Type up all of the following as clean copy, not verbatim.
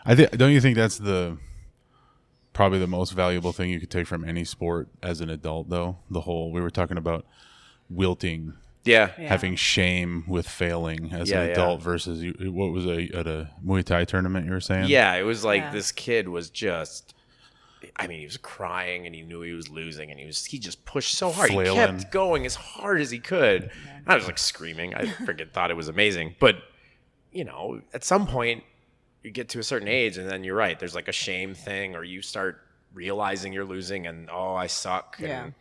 Don't you think that's probably the most valuable thing you could take from any sport as an adult, though? We were talking about wilting. Yeah. Having shame with failing as an adult versus what was at a Muy Thai tournament you were saying? Yeah, it was like this kid was just, I mean, he was crying and he knew he was losing and he just pushed so hard. Flailing. He kept going as hard as he could. I was like screaming. I freaking thought it was amazing. But, you know, at some point you get to a certain age and then you're right. There's like a shame thing or you start realizing you're losing and, oh, I suck. And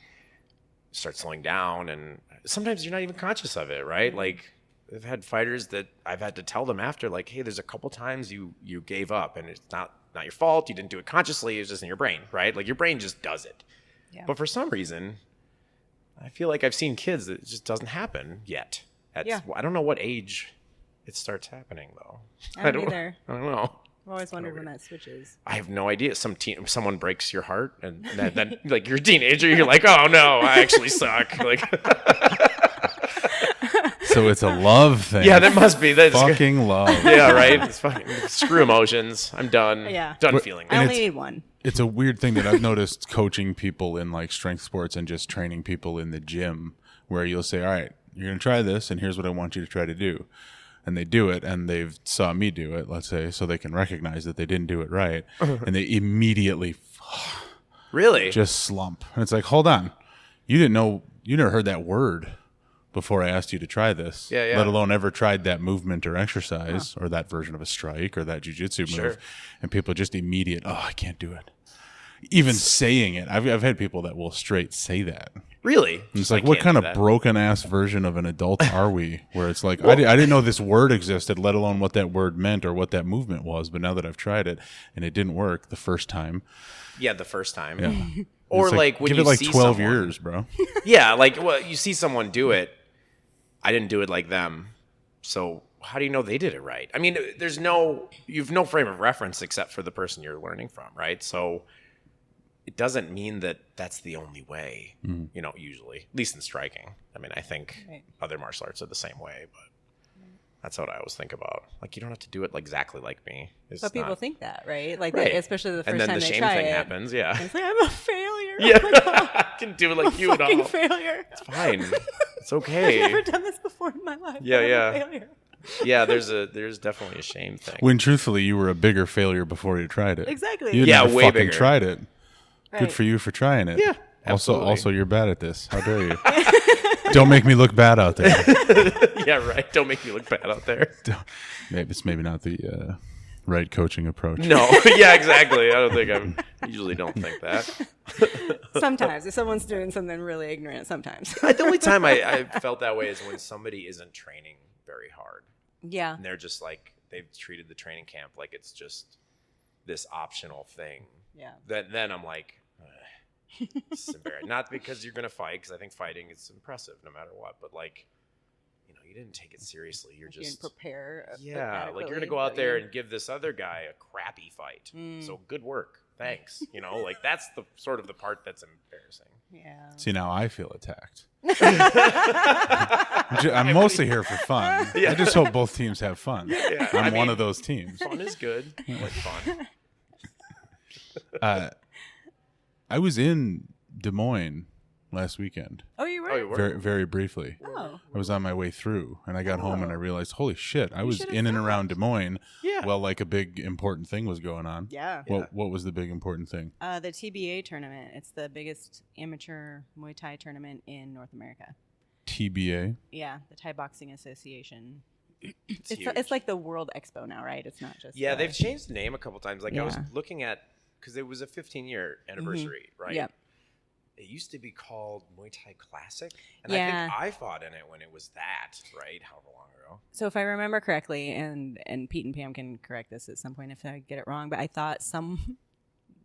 start slowing down. And sometimes you're not even conscious of it, right? Like I've had fighters that I've had to tell them after, like, hey, there's a couple times you gave up and it's not your fault. You didn't do it consciously. It's just in your brain, right? Like your brain just does it. Yeah. But for some reason, I feel like I've seen kids that it just doesn't happen yet. I don't know what age it starts happening though. I don't either. I don't know. I've always wondered when that switches. I have no idea. Someone breaks your heart and then like you're a teenager, you're like, oh no, I actually suck. Like so it's a love thing. Yeah, that must be. That's fucking love. Yeah, right. It's fucking screw emotions. I'm done. Yeah. Done feeling. I only need one. It's a weird thing that I've noticed coaching people in like strength sports and just training people in the gym where you'll say, all right, you're going to try this and here's what I want you to try to do. And they do it and they've saw me do it, let's say, so they can recognize that they didn't do it right. And they immediately really just slump. And it's like, hold on. You never heard that word before I asked you to try this, let alone ever tried that movement or exercise or that version of a strike or that jiu-jitsu move. And people just I can't do it. Even saying it. I've had people that will straight say that. Really? And it's like, what kind of broken ass version of an adult are we? Where it's like, I didn't know this word existed, let alone what that word meant or what that movement was. But now that I've tried it and it didn't work the first time. Yeah, the first time. Yeah. Or like when give you it like see 12 someone, years, bro. Yeah, like you see someone do it. I didn't do it like them. So how do you know they did it right? I mean, you've no frame of reference except for the person you're learning from, right? So it doesn't mean that that's the only way, you know, usually, at least in striking. I mean, I think other martial arts are the same way, but that's what I always think about. Like, you don't have to do it exactly like me. But people think that, right? Like, especially the first time they try it. And then the shame thing happens, yeah. It's like, I'm a failure. Yeah. Oh my God. I can do it like you at all. I'm a fucking failure. It's fine. It's okay. I've never done this before in my life. Yeah, I'm yeah. a failure. Yeah, there's definitely a shame thing. When truthfully, you were a bigger failure before you tried it. Exactly. You never way fucking bigger. tried it. Right. Good for you for trying it. Yeah, absolutely. Also, you're bad at this. How dare you? Don't make me look bad out there. Yeah, right. Don't make me look bad out there. Maybe not the right coaching approach. No. Yeah, exactly. I usually don't think that. Sometimes. If someone's doing something really ignorant, sometimes. The only time I felt that way is when somebody isn't training very hard. Yeah. And they're just like, they've treated the training camp like it's just this optional thing. Yeah. Then I'm like, this is embarrassing. Not because you're going to fight, because I think fighting is impressive no matter what. But like, you know, you didn't take it seriously. You're just. You didn't prepare. Yeah. Like you're going to go out there and give this other guy a crappy fight. So good work. Thanks. You know, like that's the sort of the part that's embarrassing. Yeah. See, now I feel attacked. I'm mostly here for fun. Yeah. I just hope both teams have fun. Yeah. I'm one of those teams. Fun is good. I like fun. I was in Des Moines last weekend. Oh, you were? Oh, you were? Very, very briefly. Oh. I was on my way through, and I got home and I realized, holy shit, I was in and around Des Moines. Yeah. Well, like a big important thing was going on. Yeah. What was the big important thing? The TBA tournament. It's the biggest amateur Muay Thai tournament in North America. TBA? Yeah, the Thai Boxing Association. It's It's like the World Expo now, right? It's not just. Yeah, they've changed the name a couple times. Like I was Yeah. looking at, because it was a 15-year anniversary, right? Yep. It used to be called Muay Thai Classic, and Yeah. I think I fought in it when it was that, right? However long ago. So if I remember correctly, and Pete and Pam can correct this at some point if I get it wrong, but I thought some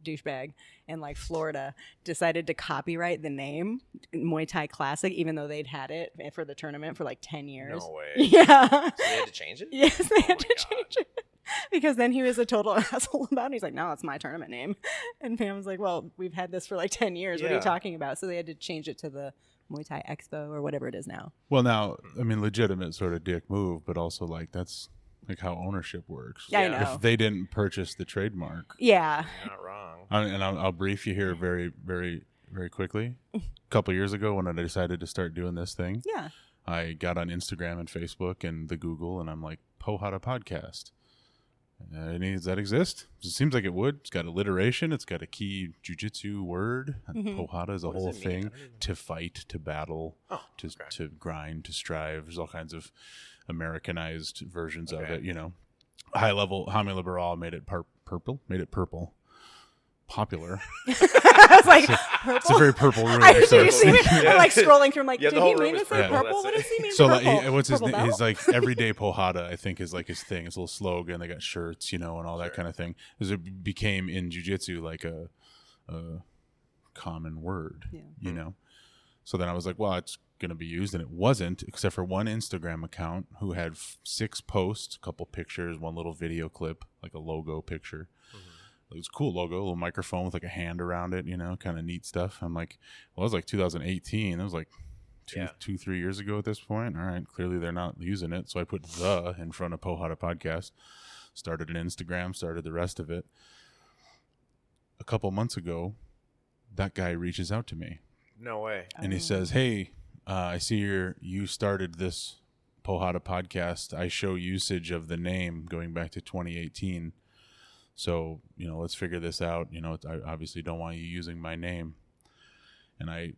douchebag in like Florida decided to copyright the name Muay Thai Classic, even though they'd had it for the tournament for like 10 years. No way. Yeah. So they had to change it? Yes, they had my to God. change it. Because then he was a total asshole about it. He's like, no, it's my tournament name. And Pam was like, well, we've had this for like 10 years. What are you Yeah. talking about? So they had to change it to the Muay Thai Expo or whatever it is now. Well, now, I mean, legitimate sort of dick move, but also like that's like how ownership works. Yeah, I know. If they didn't purchase the trademark. Yeah. You're not wrong. And I'll brief you here very, very, very quickly. A couple of years ago when I decided to start doing this thing, I got on Instagram and Facebook and the Google, and I'm like, Pohada Podcast. Does that exist? It seems like it would. It's got alliteration. It's got a key jiu-jitsu word. Pohada is a whole thing. To fight, to battle, to grind, to strive. There's all kinds of Americanized versions of it, you know. High level, Angela Bahr made it purple. Popular. I was like, purple? It's a very purple room. I'm like scrolling through. I'm like, did he mean to say purple? purple? What does he mean? So purple? what's his name? He's like everyday Pohada, I think, is like his thing. It's a little slogan. They got shirts, you know, and all that kind of thing. Because it became in jiu-jitsu like a common word, you know. So then I was like, well, it's going to be used, and it wasn't, except for one Instagram account who had 6 posts, a couple pictures, one little video clip, like a logo picture. It was a cool logo, a little microphone with like a hand around it, you know, kind of neat stuff. I'm like, well, it was like 2018. It was like 2-3 years ago at this point. All right, clearly they're not using it. So I put the in front of Pohada Podcast, started an Instagram, started the rest of it. A couple months ago, that guy reaches out to me. No way. And he says, hey, I see you started this Pohada Podcast. I show usage of the name going back to 2018. So, you know, let's figure this out. You know, I obviously don't want you using my name. And I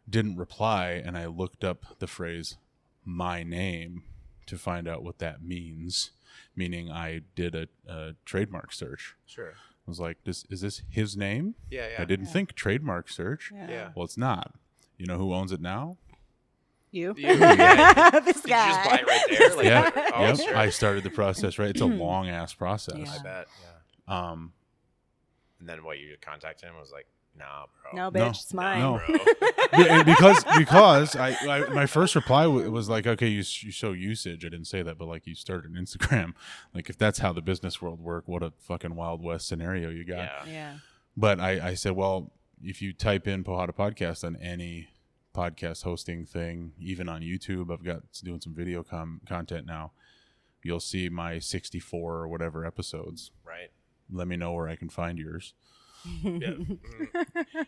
didn't reply, and I looked up the phrase my name to find out what that means, meaning I did a trademark search. Sure. I was like, is this his name? Yeah. I didn't think trademark search. Yeah. Well, it's not. You know who owns it now? You? Yeah. This guy. Did you just buy it right there? Like, Yeah. oh, Yep. sure. I started the process, right? It's a long ass process. Yeah. I bet. Yeah. Um, And then what, you contacted him? Was like, nah, bro. No, bitch, it's mine. No. Bro. Yeah, and because I my first reply was like, okay, you show usage. I didn't say that, but like you started an Instagram. Like if that's how the business world work, what a fucking Wild West scenario you got. Yeah. But I said, well, if you type in Pohada Podcast on any podcast hosting thing, even on YouTube, I've got doing some video content now. You'll see my 64 or whatever episodes. Right. Let me know where I can find yours. Yeah.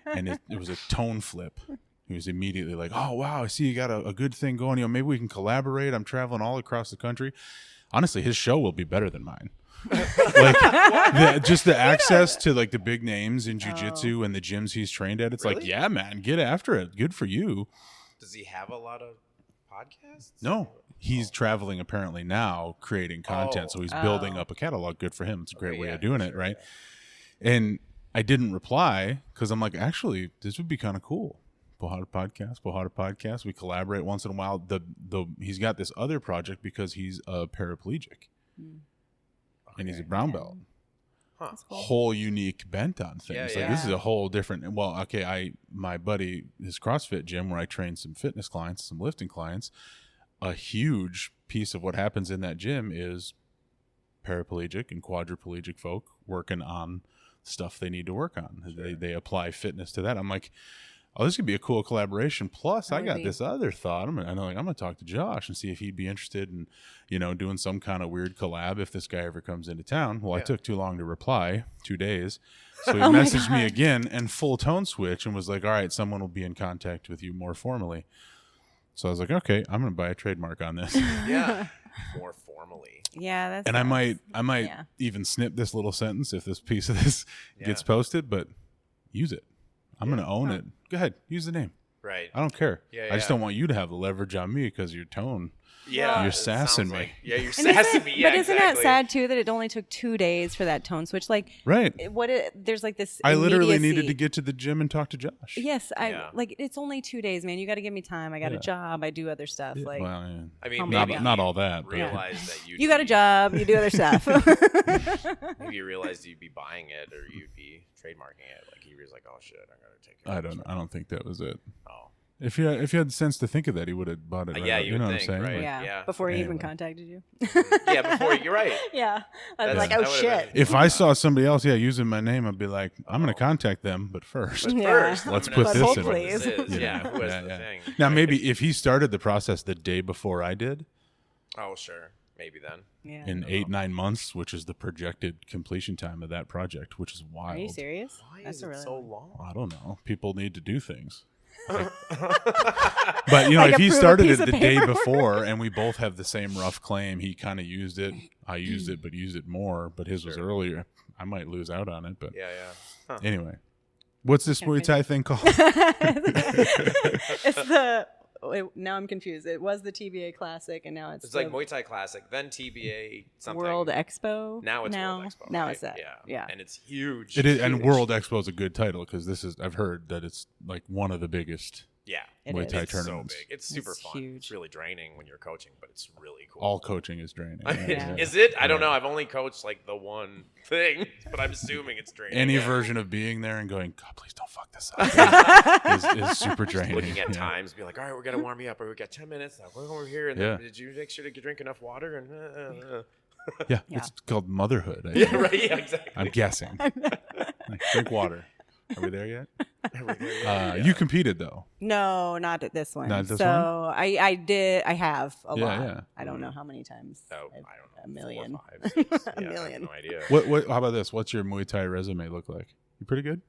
And it was a tone flip. He was immediately like, oh, wow, I see you got a good thing going. You know, maybe we can collaborate. I'm traveling all across the country. Honestly, his show will be better than mine. Like just the access to like the big names in jiu-jitsu and the gyms he's trained at. It's like, yeah, man, get after it. Good for you. Does he have a lot of podcasts? No. He's traveling apparently now, creating content. So he's building up a catalog. Good for him. It's a great way of doing it, right? Yeah. And I didn't reply because I'm like, actually, this would be kind of cool. Pohada Podcast. We collaborate once in a while. He's got this other project because he's a paraplegic. And he's a brown belt. Huh. Cool. Whole unique bent on things. Yeah, like this is a whole different. Well, okay, my buddy, his CrossFit gym where I train some fitness clients, some lifting clients. A huge piece of what happens in that gym is paraplegic and quadriplegic folk working on stuff they need to work on. Sure. They apply fitness to that. I'm like, oh, this could be a cool collaboration. Plus, I got this other thought. I'm gonna talk to Josh and see if he'd be interested in, you know, doing some kind of weird collab if this guy ever comes into town. Well, I took too long to reply, 2 days. So he messaged me again and full tone switch and was like, all right, someone will be in contact with you more formally. So I was like, okay, I'm going to buy a trademark on this. Yeah. More formally. Yeah. That's and nice. I might even snip this little sentence if this piece of this gets posted, but use it. I'm going to own it. Go ahead. Use the name. Right. I don't care. Yeah, I just don't want you to have the leverage on me because your tone. Yeah. You're sassing me. Like, you're sassing me. Yeah, but isn't that sad too that it only took 2 days for that tone switch? Like, right. There's like this. I literally needed to get to the gym and talk to Josh. Yes. Like, it's only 2 days, man. You got to give me time. I got a job. I do other stuff. Yeah, like, well, yeah. I mean, not all that. Realize that you got a job. You do other stuff. Maybe you realized you'd be buying it or you'd be trademarking it. Like he was like, "Oh shit, I gotta take it." I don't think that was it. Oh. If you had the sense to think of that, he would have bought it. Right up. You know would what think, I'm saying? right? Like, Yeah. Before he even contacted you. Yeah, before you're right. Yeah. I was That's- like, oh that would've shit. been- if I saw somebody else, using my name, I'd be like, I'm going to contact them, but first, First, let's I'm put gonna this see in. what please. this is. Yeah. Who is the thing? Now, Right. maybe if he started the process the day before I did, Oh, sure. maybe then. Yeah. In 8-9 months, which is the projected completion time of that project, which is wild. Are you serious? Why That's is it really so long. long? I don't know. People need to do things. But, you know, Like if he approve a started piece it of the day paperwork. before and we both have the same rough claim, he kind of used it. I used it, but used it more. But his was earlier. I might lose out on it. But Yeah. Huh. anyway, what's this Muay Thai thing called? It's the. Now I'm confused. It was the TBA Classic, and now it's like Muay Thai Classic, then TBA something. World Expo. Now it's World Expo. Now right? it's that. Yeah. And it's huge. It is, and huge. World Expo is a good title because I've heard that it's like one of the biggest Muay Thai It's tournaments. so big. It's super fun. Huge. It's really draining when you're coaching, but it's really cool. All coaching is draining. Yeah. Is it? I don't know. I've only coached like the one thing, but I'm assuming it's draining. Any version of being there and going, God, please don't fuck this up, is super draining. Looking at times, be like, all right, we're gonna warm you up, or we got 10 minutes. Now we're over here, and then, did you make sure to drink enough water? And Yeah, it's called motherhood. I yeah, think. right. Yeah, exactly. I'm guessing. Like, drink water. Are we there yet? Yeah. You competed though. No, not at this one. Not this so one? I did. I have a lot. Yeah. I don't know how many times. Oh, I don't know. A million. 4, 5, 6. A Yeah, million. I have no idea. What? How about this? What's your Muay Thai resume look like? You pretty good?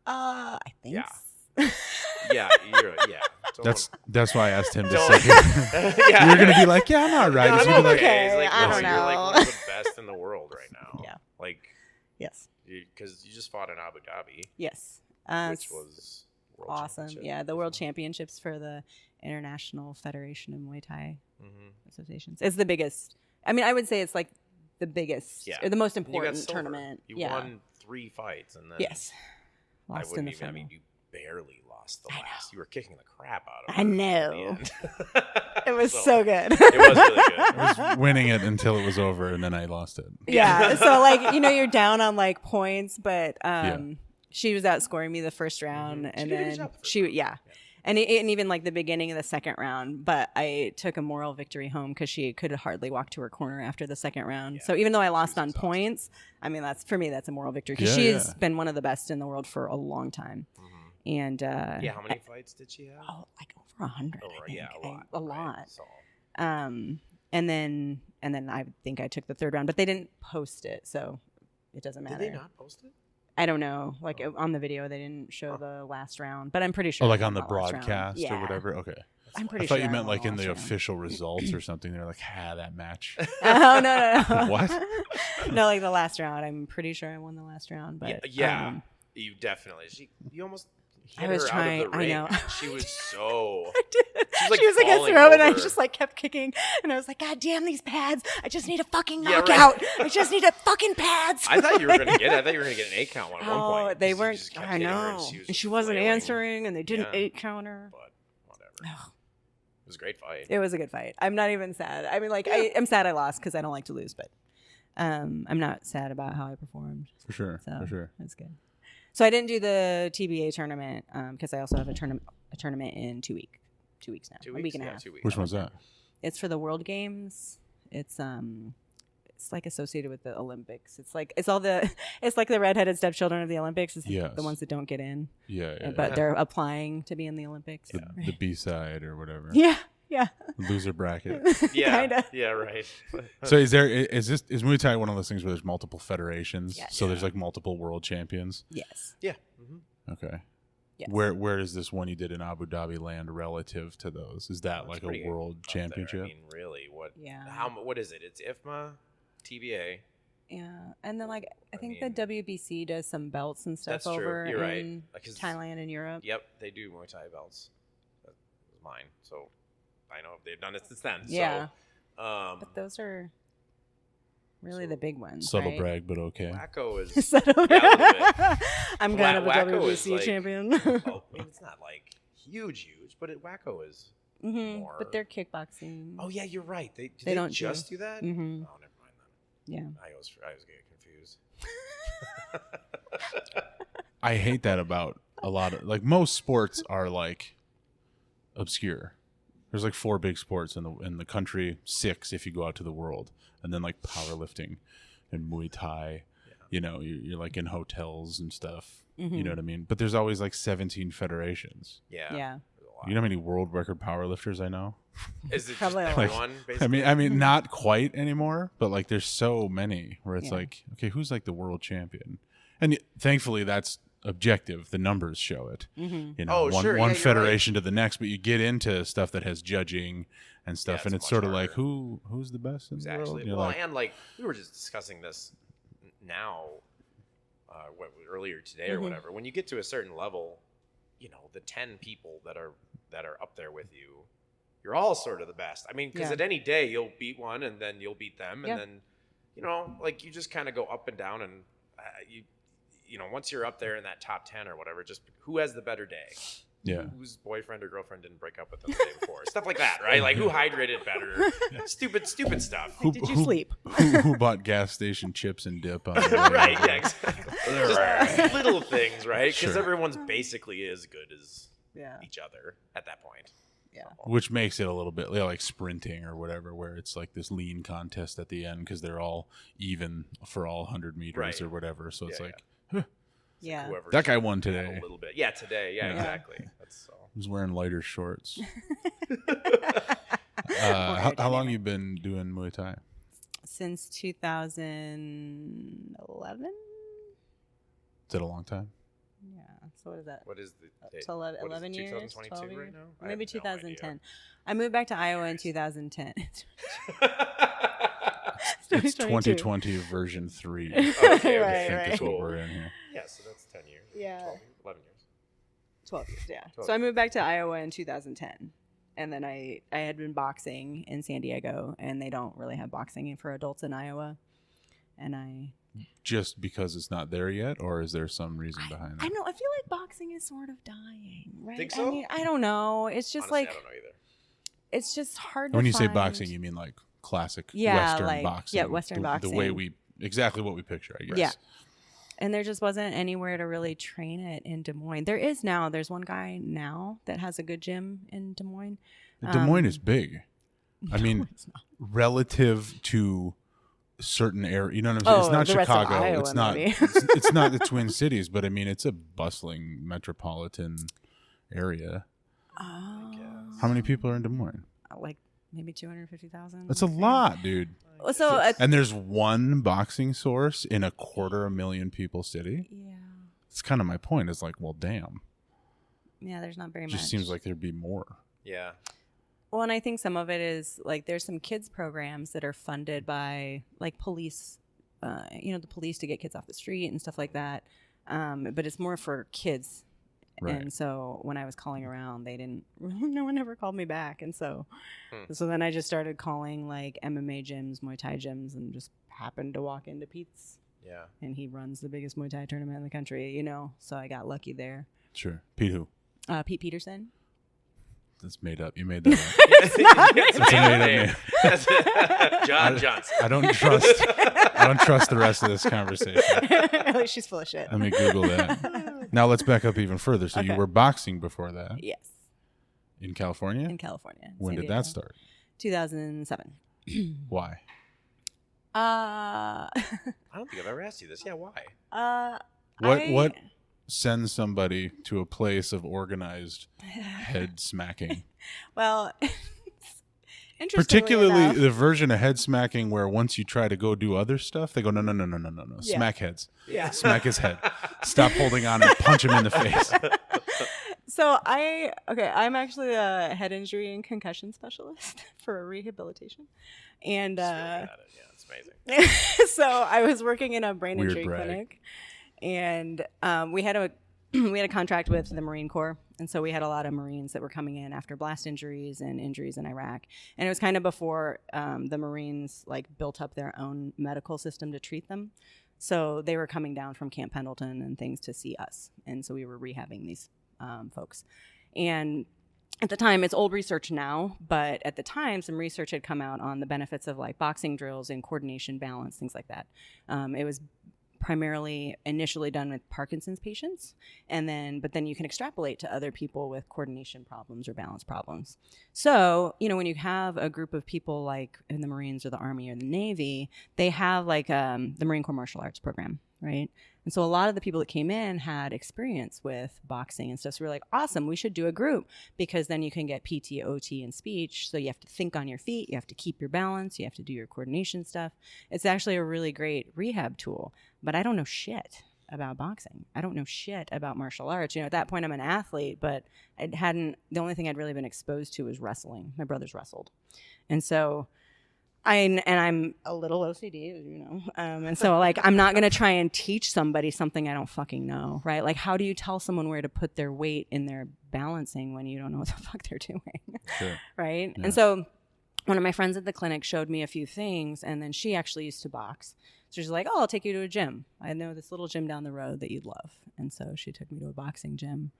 I think. Yeah. so. Yeah, That's why I asked him to Don't- sit here. yeah. You're gonna be like, yeah, I'm all right. No, He's I'm gonna be like, okay. It's like, I no, don't You're like know. one of the best in the world right now. Yeah. Like, Yes. because you just fought in Abu Dhabi, Yes. which was World awesome. Championship. Yeah, the World Championships for the International Federation of Muay Thai Mhm. Associations. It's the biggest. I mean, I would say it's like the biggest, Yeah. or the most And you got important silver. tournament. You yeah. won 3 fights, and then Yes. I Lost in wouldn't the even. final. I mean, you barely lost the I last. You were kicking the crap out of I her know. at the end. It was so good. It was really good. I was winning it until it was over, and then I lost it. Yeah. So like, you're down on like points, but Yeah. she was outscoring me the first round, Mhm. and She did a good then job the first she round. yeah. And even like the beginning of the second round, but I took a moral victory home because she could hardly walk to her corner after the second round. Yeah. So even though I lost was on exhausted. points, I mean, that's a moral victory because Yeah, she's yeah. been one of the best in the world for a long time. Mhm. And Yeah, how many fights did she have? like over 100. I think. Yeah, a lot. A right? lot. So, And then I think I took the third round, but they didn't post it, so it doesn't matter. did they not post it? I don't know. Like on the video, they didn't show the last round, but I'm pretty sure. Oh, like I on the won last round. broadcast or Yeah. whatever. Okay. I'm I pretty thought sure. you I meant won like in last the round. official results or something. They're like, that match. Oh no. What? No, like the last round. I'm pretty sure I won the last round, but Yeah. You definitely. You almost hit I was her trying- out of the I ring. know. She was so. I did. She was, like, She was against the falling rope, and I over. just like kept kicking, and I was like, God damn these pads! I just need a fucking Yeah, right. knockout. I just need a fucking pads. I thought you were gonna get it. I thought you were gonna get an 8 count one at one Oh, point. they You weren't. just kept I hitting her, know. and she, And she wasn't flailing. answering, and they didn't Yeah. 8 counter. But whatever. It was a great fight. It was a good fight. I'm not even sad. I mean, like, I'm sad I lost because I don't like to lose, but I'm not sad about how I performed. For sure. So For sure. that's good. So I didn't do the TBA tournament because I also have a tournament in 2 weeks. 2 weeks now. 2 A weeks. week and a Yeah, half. 2 weeks. Which one's that? It's for the World Games. It's like associated with the Olympics. It's like it's like the redheaded stepchildren of the Olympics. It's Yes. the ones that don't get in, Yeah. but they're applying to be in the Olympics. The B side or whatever. Yeah. Loser bracket. Yeah. Kinda. Yeah. Right. So is Muay Thai one of those things where there's multiple federations? Yes. So there's like multiple world champions. Yes. Yeah. Mm-hmm. Okay. Yes. Where does this one you did in Abu Dhabi land relative to those? Is that like pretty a world up there. championship? I mean, really, what? Yeah. What is it? It's IFMA, TBA. Yeah, and then like I think mean, the WBC does some belts and stuff That's true. over You're right. in 'Cause- Thailand and Europe. Yep, they do Muay Thai belts. That was mine, so I know they've done it since then. Yeah. So, But those are really the big ones. Subtle right? brag, but okay. Wacko is. Subtle Yeah, a little bit. I'm kind of a Wacko is WBC like- champion. Oh, I mean, it's not like huge, but Wacko is. Mhm, more- but they're kickboxing. Oh yeah, you're right. They They don't just do- do that. Mhm. Oh, never mind then. Yeah. I was getting confused. I hate that about a lot of like most sports are like obscure. There's like 4 big sports in the country, 6 if you go out to the world, and then like powerlifting and Muay Thai. Yeah. You know, you're like in hotels and stuff. Mhm. You know what I mean? But there's always like 17 federations. Yeah. Yeah. There's a lot. You know how many world record powerlifters I know? Is it Probably just everyone? Like, I mean, not quite anymore, but like there's so many where it's like, okay, who's like the world champion? And thankfully, that's objective. The numbers show it. You know, one federation to the next, but you get into stuff that has judging and stuff, and it's sort of like who's the best in the world? Well, like, and like we were just discussing this now, earlier today or whatever. When you get to a certain level, you know, the 10 people that are up there with you, you're all sort of the best. I mean, because at any day you'll beat one, and then you'll beat them, and then, you know, like you just kind of go up and down, and you know, once you're up there in that top 10 or whatever, just who has the better day? Yeah. Whose boyfriend or girlfriend didn't break up with them the day before? Stuff like that, right? Like who hydrated better? Stupid stuff. Did you sleep? Who bought gas station chips and dip on right, yeah, exactly. Just little things, right? Because everyone's basically as good as each other at that point. Yeah. Which makes it a little bit like sprinting or whatever, where it's like this lean contest at the end because they're all even for all 100 meters or whatever. So it's like, yeah, that guy won today. A little bit. Yeah, today. Yeah, exactly. That's He's wearing lighter shorts. How long you been doing Muay Thai? Since 2011. Is that a long time? Yeah. So what is that? What is the date? 11 years? 2022 12 years? right now? Maybe 2010. I moved back to Iowa in 2010. It's 2020 version 3. Okay, I think that's what we're in here. Yeah, so that's 10 years. Yeah. 11 years. 12 years, yeah. So I moved back to Iowa in 2010. And then I had been boxing in San Diego, and they don't really have boxing for adults in Iowa. And just because it's not there yet, or is there some reason behind that? I don't know. I feel like boxing is sort of dying, right? Think so? I mean, I don't know. It's just Honestly, like I don't know either. It's just hard to When you find. say boxing, you mean like classic Western boxing. Yeah, Western boxing. The way exactly what we picture, I guess. Yeah. And there just wasn't anywhere to really train it in Des Moines. There's one guy now that has a good gym in Des Moines. Des Moines is big. I mean, relative to certain area, you know what I'm saying? It's not Chicago. Iowa, it's not. It's not the Twin Cities, but I mean, it's a bustling metropolitan area. Oh. How many people are in Des Moines? Like maybe 250,000. That's a lot, dude. So and there's one boxing source in a 250,000 people city. Yeah. It's kind of my point. It's like, well, damn. Yeah, there's not very much. It just seems like there'd be more. Yeah. Well, and I think some of it is like there's some kids programs that are funded by like police, the police to get kids off the street and stuff like that. But it's more for kids. Right. And so when I was calling around, no one ever called me back. And so then I just started calling like MMA gyms, Muay Thai gyms, and just happened to walk into Pete's. Yeah. And he runs the biggest Muay Thai tournament in the country, so I got lucky there. Sure. Pete who? Pete Peterson. That's made up. You made that up. That's a made up name. John Johnson. I don't trust the rest of this conversation. She's full of shit. Let me Google that. Now let's back up even further. So you were boxing before that? Yes. In California? In California. When did that start? 2007. Why? I don't think I've ever asked you this. Yeah, why? What sends somebody to a place of organized head smacking? Well, particularly enough, the version of head smacking where once you try to go do other stuff, they go, no. Yeah. Smack heads. Yeah. Smack his head. Stop holding on and punch him in the face. So I'm actually a head injury and concussion specialist for rehabilitation. And yeah, it's amazing. So I was working in a brain injury clinic, and we had a contract with the Marine Corps, and so we had a lot of Marines that were coming in after blast injuries and injuries in Iraq. And it was kind of before the Marines like built up their own medical system to treat them. So they were coming down from Camp Pendleton and things to see us, and so we were rehabbing these folks. And at the time, it's old research now, but at the time, some research had come out on the benefits of like boxing drills and coordination, balance, things like that. It was primarily initially done with Parkinson's patients, but then you can extrapolate to other people with coordination problems or balance problems. So, when you have a group of people like in the Marines or the Army or the Navy, they have like the Marine Corps martial arts program, right? And so a lot of the people that came in had experience with boxing and stuff. So we're like, awesome, we should do a group, because then you can get PT, OT, and speech. So you have to think on your feet. You have to keep your balance. You have to do your coordination stuff. It's actually a really great rehab tool. But I don't know shit about boxing. I don't know shit about martial arts. At that point I'm an athlete, but the only thing I'd really been exposed to was wrestling. My brothers wrestled. And so I'm a little OCD, and so like I'm not gonna try and teach somebody something I don't fucking know, right? Like, how do you tell someone where to put their weight in their balancing when you don't know what the fuck they're doing, sure. Right? Yeah. And so one of my friends at the clinic showed me a few things, and then she actually used to box. So she's like, "Oh, I'll take you to a gym. I know this little gym down the road that you'd love." And so she took me to a boxing gym.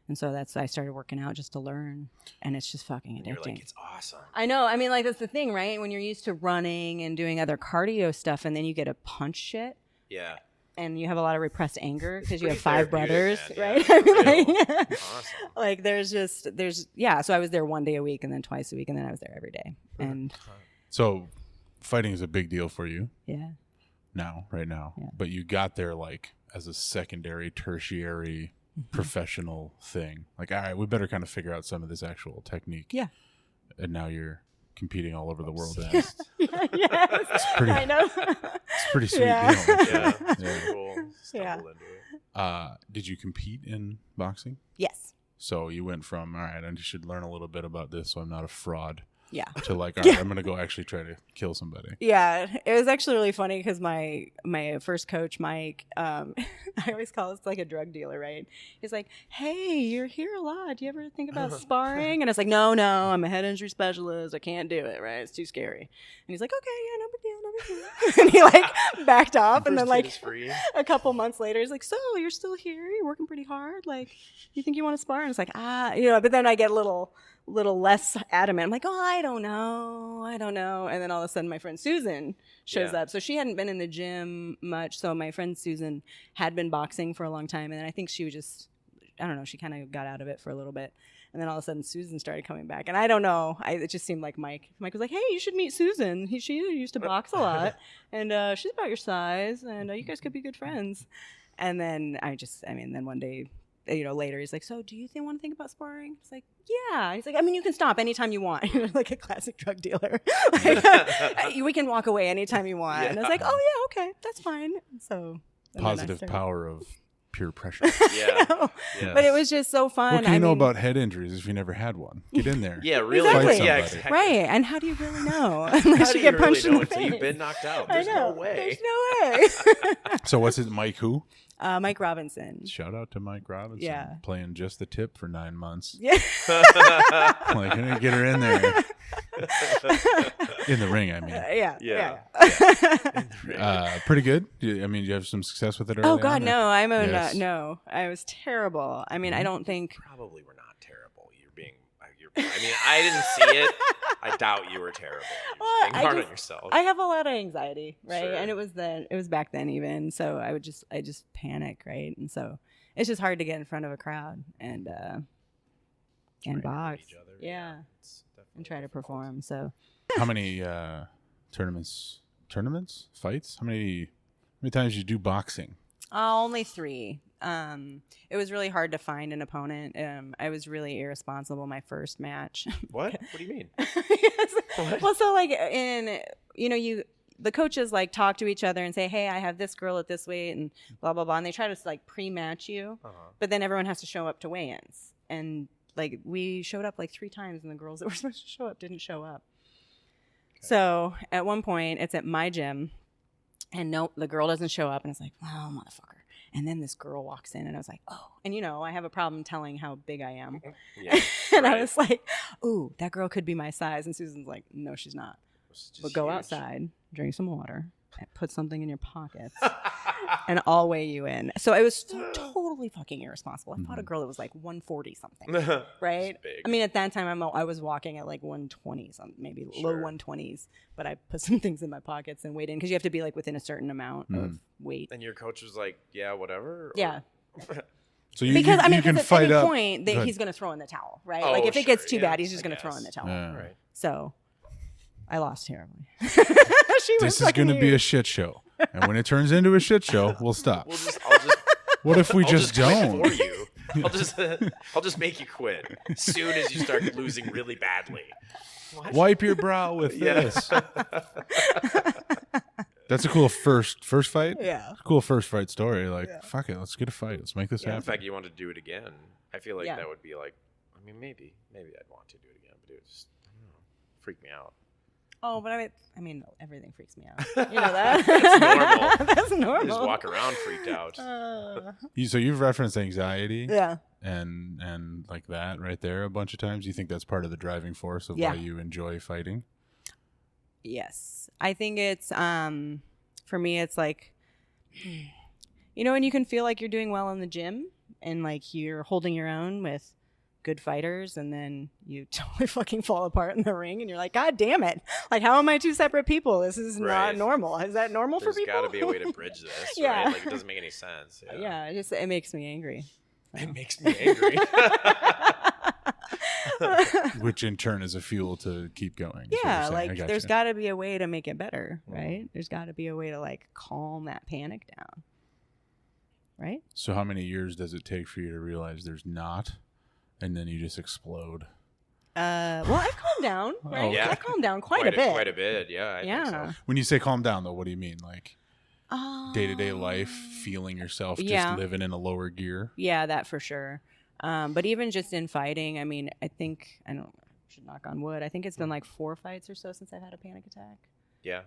And so I started working out just to learn, and it's just fucking addicting. You're like, it's awesome. I know. I mean, like, that's the thing, right? When you're used to running and doing other cardio stuff, and then you get to punch shit. Yeah. And you have a lot of repressed anger because you have 5 brothers, man. Right? Yeah. I mean, like, awesome. Like, So I was there 1 day a week, and then twice a week, and then I was there every day. And so fighting is a big deal for you. Yeah. Right now. Yeah. But you got there like as a secondary, tertiary professional thing. Like, all right, we better kind of figure out some of this actual technique. Yeah. And now you're competing all over the world. Yes. It's pretty, I know. It's pretty sweet deal. Yeah. Cool. Stumble into it. Did you compete in boxing? Yes. So you went from, all right, I should learn a little bit about this so I'm not a fraud. Yeah. To like, all right, I'm going to go actually try to kill somebody. Yeah. It was actually really funny because my first coach, Mike, I always call this like a drug dealer, right? He's like, "Hey, you're here a lot. Do you ever think about sparring?" And I was like, no, I'm a head injury specialist. I can't do it, right? It's too scary. And he's like, "Okay, yeah, no big deal." And he like backed off. And then like a couple months later, he's like, "So you're still here? You're working pretty hard. Like, you think you want to spar?" And it's like, but then I get a little less adamant. I'm like, "Oh, I don't know. And then all of a sudden my friend Susan shows up. So she hadn't been in the gym much. So my friend Susan had been boxing for a long time. And then I think she was just, I don't know, she kind of got out of it for a little bit. And then all of a sudden Susan started coming back. And I don't know. It just seemed like Mike was like, "Hey, you should meet Susan. She used to box a lot. And she's about your size. And you guys could be good friends." And then then one day, later, he's like, "So do you want to think about sparring?" It's like, "Yeah." He's like, "You can stop anytime you want." Like a classic drug dealer. Like, we can walk away anytime you want. Yeah. And I was like, "Oh, yeah, okay, that's fine." So positive power of peer pressure. Yeah. Yes. But it was just so fun. What can you know about head injuries if you never had one? Get in there. Yeah, really. Exactly. Yeah, exactly. Right. And how do you really know? Unless you get punched in the face. You've been knocked out. There's no way. There's no way. So what's it, Mike who? Mike Robinson. Shout out to Mike Robinson. Yeah. Playing just the tip for 9 months. Yeah. Like, I didn't get her in there. In the ring, I mean. Yeah. Pretty good. Do you have some success with it early Oh, God, on, no. No. I was terrible. I mean, I don't think. Probably were not terrible. I didn't see it. I doubt you were terrible. You're being hard on yourself. I have a lot of anxiety, right? Sure. And it was back then even. So I just panic, right? And so it's just hard to get in front of a crowd and box. Yeah. And try to perform. So how many tournaments, fights? How many times did you do boxing? Only 3. It was really hard to find an opponent. I was really irresponsible my first match. What? What do you mean? Yes. What? Well, so like the coaches like talk to each other and say, "Hey, I have this girl at this weight," and blah blah blah, and they try to like pre-match you, but then everyone has to show up to weigh-ins, and like we showed up like 3 times, and the girls that were supposed to show up didn't show up. Okay. So at one point, it's at my gym, and no, the girl doesn't show up, and it's like, "Oh, motherfucker." And then this girl walks in, and I was like, "Oh." And, I have a problem telling how big I am. Yeah, and right. I was like, "Ooh, that girl could be my size." And Susan's like, "No, she's not. But go outside, drink some water, and put something in your pockets, and I'll weigh you in." So I was totally fucking irresponsible. I fought a girl that was like 140 something, right? I mean, at that time, I was walking at like 120 something, maybe low 120s. But I put some things in my pockets and weighed in because you have to be like within a certain amount of weight. And your coach was like, yeah, whatever? Yeah. So because at fight any up. point he's going to throw in the towel, right? Oh, like if it sure, gets too bad, he's just going to throw in the towel. Yeah. Right. So I lost terribly. This is going to be a shit show. And when it turns into a shit show, we'll stop. What if we just don't? For you. I'll just make you quit as soon as you start losing really badly. What? Wipe your brow with this. That's a cool first fight. Yeah. Cool first fight story. Like, fuck it, let's get a fight. Let's make this happen. In fact, you want to do it again. I feel like that would be like, I mean, maybe I'd want to do it again, but it would just, I don't know, freak me out. Oh, but I mean, everything freaks me out. You know that? That's normal. That's normal. You just walk around freaked out. So you've referenced anxiety. Yeah. And like that right there a bunch of times. You think that's part of the driving force of why you enjoy fighting? Yes. I think it's, for me, it's like, you know, when you can feel like you're doing well in the gym and like you're holding your own with good fighters and then you totally fucking fall apart in the ring and you're like, God damn it. Like, how am I two separate people? This is not normal. Is that normal for people? There's got to be a way to bridge this, right? Like, it doesn't make any sense. Yeah, it makes me angry. So. It makes me angry. Which in turn is a fuel to keep going. Yeah, like there's got to be a way to make it better, right? There's got to be a way to like calm that panic down, right? So how many years does it take for you to realize there's not, and then you just explode? Well, I've calmed down, right? Yeah. I've calmed down quite a bit. Quite a bit, yeah. I think so. When you say calm down, though, what do you mean? Like day-to-day life, feeling yourself just living in a lower gear? Yeah, that for sure. But even just in fighting, I mean, I should knock on wood. I think it's been like 4 fights or so since I've had a panic attack. Yeah.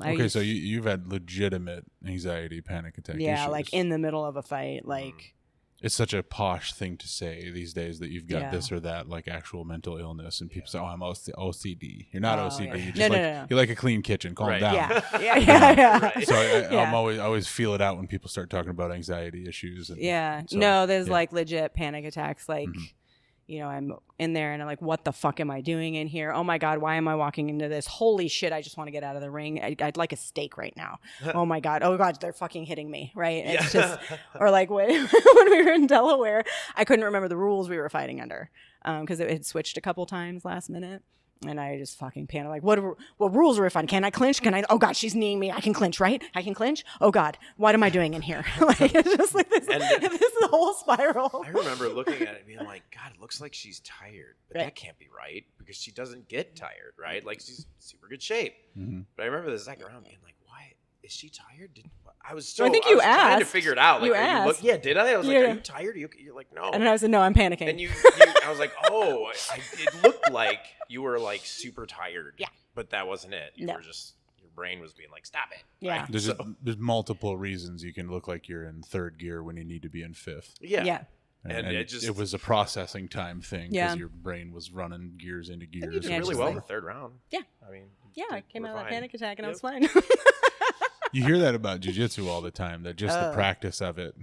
Okay, so you've had legitimate anxiety, panic attack issues. Yeah, like in the middle of a fight, like... It's such a posh thing to say these days that you've got this or that, like actual mental illness, and people say, "Oh, I'm OCD." You're not OCD. Yeah. You're you like a clean kitchen. Calm down. Yeah. Right. So I always feel it out when people start talking about anxiety issues. And, there's like legit panic attacks. Like, you know, I'm in there and I'm like, what the fuck am I doing in here? Oh my God, why am I walking into this? Holy shit, I just want to get out of the ring. I'd like a steak right now. Oh my God, they're fucking hitting me, right? It's just, or like when we were in Delaware, I couldn't remember the rules we were fighting under because it had switched a couple times last minute. And I just fucking panicked. Like, what rules are we fighting? Can I clinch? Oh God, she's kneeing me. I can clinch, right? I can clinch. Oh God, what am I doing in here? Like, it's just like this. This is the whole spiral. I remember looking at it and being like, God, it looks like she's tired, but that can't be right because she doesn't get tired, right? Like, she's in super good shape. But I remember the second round being like, why is she tired? I was I think you asked. trying to figure it out. Like, you asked. Did I? I was like, are you tired? You're like, no. And I said, no, I'm panicking. And I was like, oh, it looked like you were like super tired. Yeah. But that wasn't it. You were just, your brain was being like, stop it. Yeah. Right? There's multiple reasons you can look like you're in third gear when you need to be in fifth. Yeah. And it was a processing time thing because your brain was running gears into gears. And you did really well in the third round. Yeah. I mean, I came out of that panic attack and I was fine. You hear that about jiu-jitsu all the time, that just the practice of it,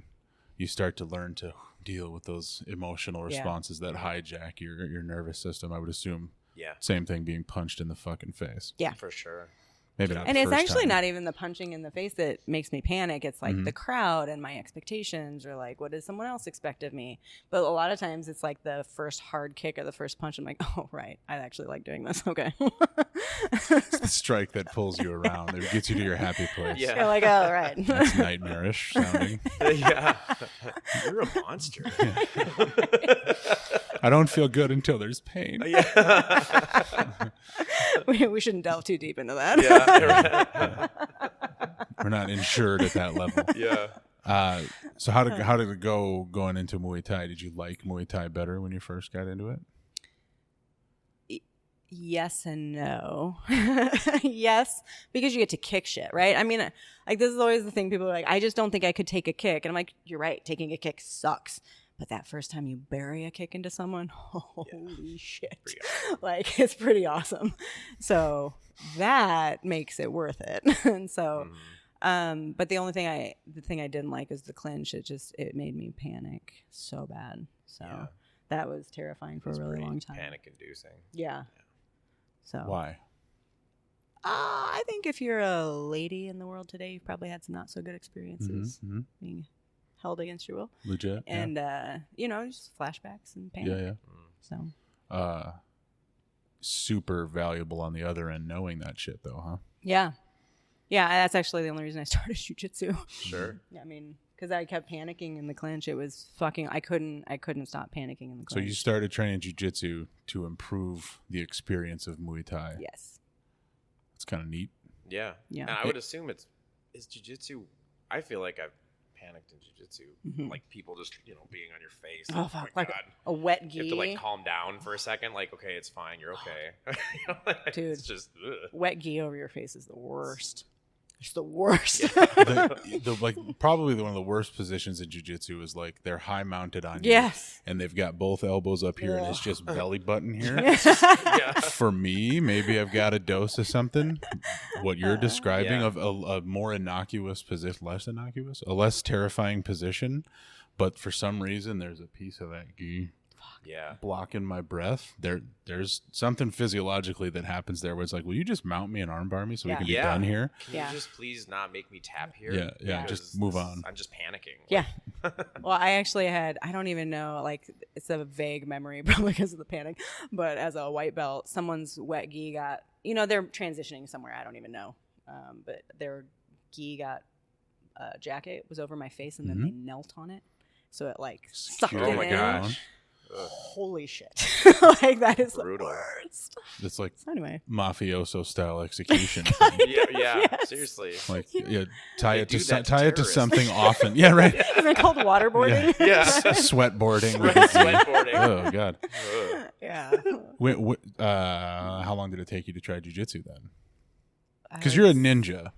you start to learn to deal with those emotional responses that hijack your nervous system. I would assume same thing being punched in the fucking face. Yeah. For sure. Maybe not. And it's actually not even the punching in the face that makes me panic. It's like the crowd and my expectations, or like, what does someone else expect of me? But a lot of times it's like the first hard kick or the first punch. I'm like, oh, right. I actually like doing this. Okay. It's the strike that pulls you around. It gets you to your happy place. Yeah. You're like, oh, right. That's nightmarish sounding. Yeah. You're a monster. I don't feel good until there's pain. Yeah. We shouldn't delve too deep into that. Yeah. We're not insured at that level. Yeah. So how did it go going into Muay Thai? Did you like Muay Thai better when you first got into it? Yes and no. Yes, because you get to kick shit, right? I mean, like, this is always the thing. People are like, I just don't think I could take a kick. And I'm like, you're right. Taking a kick sucks. But that first time you bury a kick into someone, holy shit. Like, it's pretty awesome. So that makes it worth it. And so, but the thing I didn't like is the clinch. It made me panic so bad. So that was terrifying for a really long time. Panic inducing. Yeah. So why? I think if you're a lady in the world today, you've probably had some not so good experiences being held against your will. Legit. And, just flashbacks and panic. Yeah. So. Super valuable on the other end knowing that shit, though, huh? Yeah. Yeah, that's actually the only reason I started jiu-jitsu. Sure. I mean, because I kept panicking in the clinch. It was fucking, I couldn't stop panicking in the clinch. So you started training jiu-jitsu to improve the experience of Muay Thai. Yes. It's kind of neat. Yeah. And I would assume is jiu-jitsu, I feel like I've panicked in jiu-jitsu. Like people just, being on your face. Oh, fuck. Like God. A wet gi. You have to like calm down for a second. Like, okay, it's fine. You're okay. Dude. It's just wet gi over your face is the worst. It's the worst. Yeah. Probably one of the worst positions in jiu-jitsu is like they're high mounted on you. Yes. And they've got both elbows up here and it's just belly button here. Yeah. For me, maybe I've got a dose of something. What you're describing of a more innocuous position, a less terrifying position. But for some reason, there's a piece of that gi blocking my breath. There's something physiologically that happens there where it's like, will you just mount me and armbar me so we can be done here? Can you just please not make me tap here? Yeah. Just move on. I'm just panicking. Yeah. Well, I actually I don't even know, like, it's a vague memory probably because of the panic, but as a white belt, someone's wet gi got, they're transitioning somewhere. I don't even know. But their gi got, jacket was over my face and then they knelt on it. So it like sucked it in. Oh my gosh. Holy shit. Like that is brutal. The worst. It's like so anyway. Mafioso style execution. Yes. Seriously. Like tie it to something often. Yeah, right. Is it called waterboarding? Yeah. Sweatboarding. Sweatboarding. Oh god. Yeah. How long did it take you to try jiu-jitsu then? Because you're a ninja.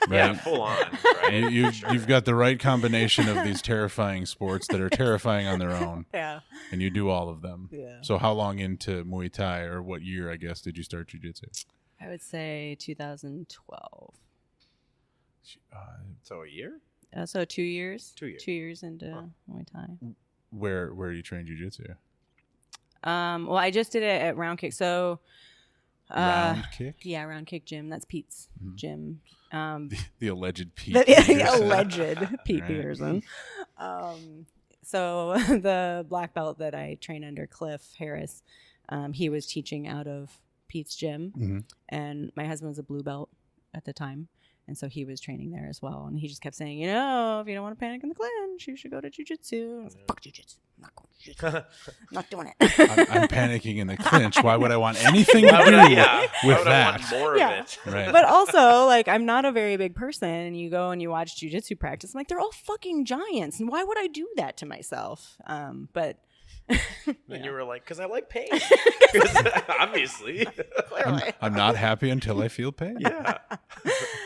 Right? Yeah, full on. Right? You've got the right combination of these terrifying sports that are terrifying on their own. Yeah. And you do all of them. Yeah. So how long into Muay Thai, or what year, I guess, did you start jiu-jitsu? I would say 2012. So a year? So 2 years. 2 years. 2 years into Muay Thai. Where you train jiu-jitsu? Well, I just did it at Round Kick. So Round Kick? Yeah, Round Kick Gym. That's Pete's gym. The alleged Pete. The alleged Pete Peterson. So the black belt that I train under, Cliff Harris, he was teaching out of Pete's gym, and my husband was a blue belt at the time. And so he was training there as well. And he just kept saying, if you don't want to panic in the clinch, you should go to jiu-jitsu. I was like, fuck jiu-jitsu. I'm not going to jiu-jitsu. I'm not doing it. I'm panicking in the clinch. Why would I want anything to do with that? I want more of it. Right. But also, like, I'm not a very big person. And you go and you watch jiu-jitsu practice. I'm like, they're all fucking giants. And why would I do that to myself? But... Then you were like, because I like pain. Obviously. I'm not happy until I feel pain. Yeah.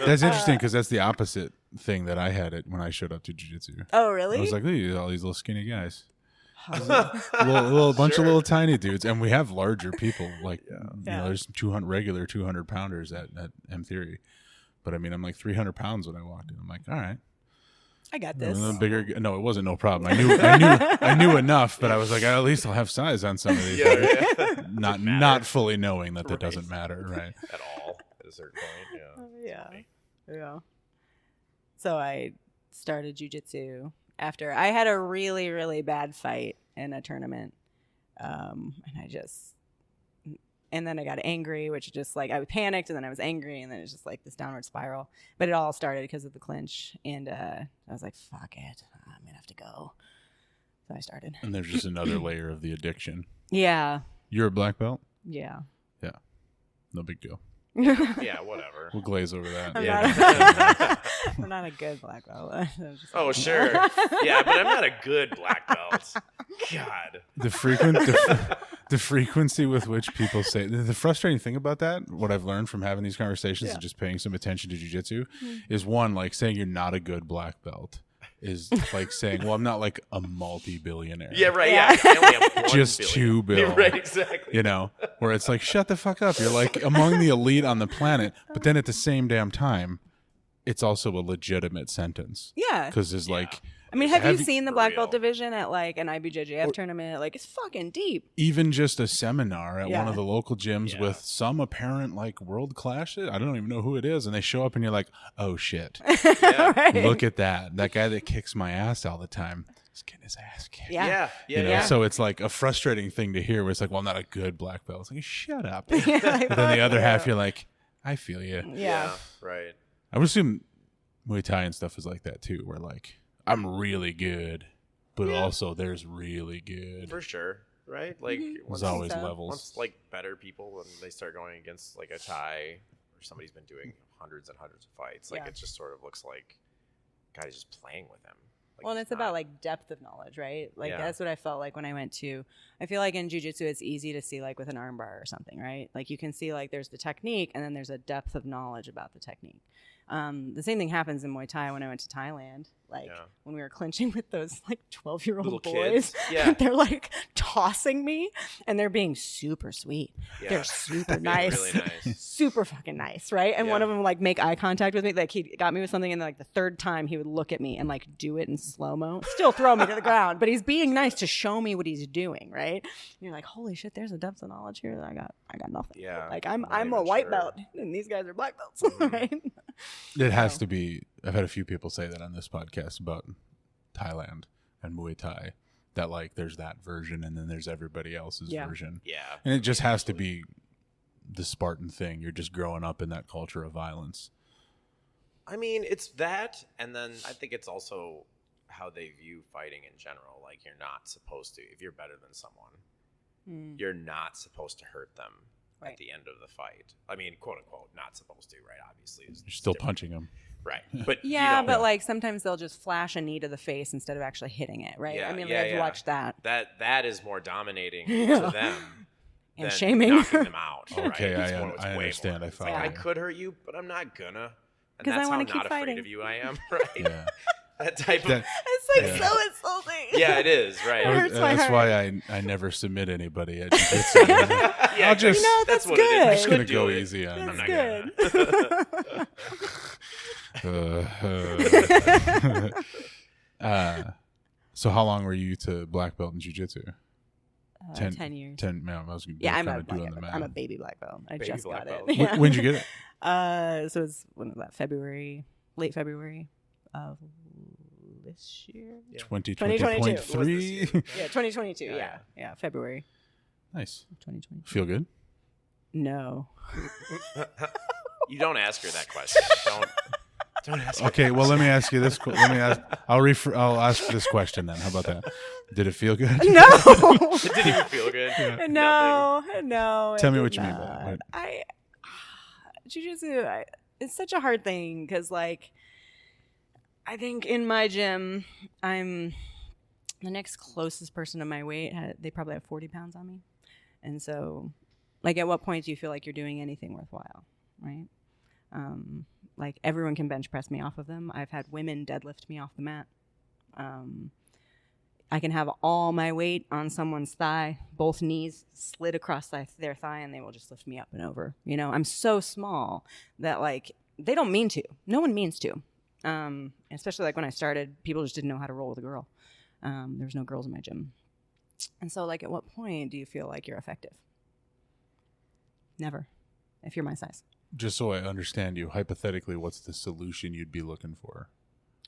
That's interesting because that's the opposite thing that I had when I showed up to jiu-jitsu. Oh, really? I was like, look at all these little skinny guys. A bunch of little tiny dudes. And we have larger people. Like, there's 200 200-pounders at M Theory. But I mean, I'm like 300 pounds when I walked in. I'm like, all right. I got this. Bigger. No, it wasn't no problem. I knew enough, but I was like, at least I'll have size on some of these. Not fully knowing that doesn't matter, right? At all, at a certain point. Yeah. So I started jiu-jitsu after I had a really, really bad fight in a tournament, and then I got angry, which just like I panicked, and then I was angry, and then it's just like this downward spiral. But it all started because of the clinch, and I was like, "Fuck it, I'm gonna have to go." So I started. And there's just another layer of the addiction. Yeah. You're a black belt? Yeah. Yeah. No big deal. Yeah, whatever. We'll glaze over that. I'm not a good black belt. Oh, sure. Yeah, but I'm not a good black belt. God. The frequency with which people say the frustrating thing about that, what I've learned from having these conversations and just paying some attention to jiu-jitsu, is one, like saying you're not a good black belt is like saying, well, I'm not like a multi-billionaire. Yeah, right. Yeah. I only have $1 just billion. $2 billion. Right, exactly. Where it's like, shut the fuck up. You're like among the elite on the planet, but then at the same damn time, it's also a legitimate sentence. Yeah. Because it's like... I mean, have you seen the black belt division at like an IBJJF tournament? Like, it's fucking deep. Even just a seminar at one of the local gyms with some apparent like world class shit. I don't even know who it is. And they show up and you're like, oh shit. Right. Look at that. That guy that kicks my ass all the time is getting his ass kicked. Yeah. You know? So it's like a frustrating thing to hear where it's like, well, I'm not a good black belt. It's like, shut up. But then the other half, you're like, I feel you. Yeah. Right. I would assume Muay Thai and stuff is like that too, where like, I'm really good, but also there's really good. For sure, right? Like there's always levels. Once like better people and they start going against like a Thai or somebody's been doing hundreds and hundreds of fights, like it just sort of looks like guys just playing with him. Like, well, and it's about like depth of knowledge, right? Like that's what I felt like when I went to. I feel like in jiu-jitsu it's easy to see like with an armbar or something, right? Like you can see like there's the technique and then there's a depth of knowledge about the technique. The same thing happens in Muay Thai when I went to Thailand. Like when we were clinching with those like 12-year-old boys, they're like tossing me and they're being super sweet. They're super nice, really nice. Super fucking nice, right? And one of them like make eye contact with me. Like he got me with something, and then, like the third time he would look at me and like do it in slow mo, still throw me to the ground, but he's being nice to show me what he's doing, right? And you're like, holy shit, there's a depth of knowledge here that I got nothing. Yeah, like I'm a white belt and these guys are black belts, right? It has to be. I've had a few people say that on this podcast about Thailand and Muay Thai, that like there's that version and then there's everybody else's version. Yeah. And it just has to be the Spartan thing. You're just growing up in that culture of violence. I mean, it's that, and then I think it's also how they view fighting in general. Like you're not supposed to, if you're better than someone, you're not supposed to hurt them. At the end of the fight. I mean, quote unquote, not supposed to, right? Obviously. You're still punching them. Right. But but like sometimes they'll just flash a knee to the face instead of actually hitting it, right? I mean, I've watched that. That is more dominating to them and than shaming knocking them out. Okay, right? I understand. I follow. Like, I could hurt you, but I'm not gonna. And that's how not afraid fighting. of you I am, right? Yeah. That type of... It's like so insulting. Yeah, it is, right? That's why I never submit anybody at jiu-jitsu. I'll just... that's what good. It is. I'm just going to go easy on that's them. Good. So how long were you to black belt in jiu-jitsu? 10 years. 10, man, I was I'm a baby black belt. I just got it. Yeah. When'd you get it? So it was, when was that? Late February of this year? 2022. Yeah, 2022. Yeah, February. Nice. 2020. Feel good? No. You don't ask her that question. Don't ask her. Okay, well, let me ask you this. I'll ask this question then. How about that? Did it feel good? No. It didn't even feel good. Yeah. No. Tell me what you mean by that. Jiu-jitsu, it's such a hard thing because, like, I think in my gym, I'm the next closest person to my weight. They probably have 40 pounds on me. And so, like, at what point do you feel like you're doing anything worthwhile, right? Like, everyone can bench press me off of them. I've had women deadlift me off the mat. I can have all my weight on someone's thigh, both knees slid across their thigh, and they will just lift me up and over. You know, I'm so small that, like, they don't mean to. No one means to. Especially like when I started, people just didn't know how to roll with a girl. There was no girls in my gym. And so, like, at what point do you feel like you're effective? Never, if you're my size. Just so I understand you, hypothetically, what's the solution you'd be looking for?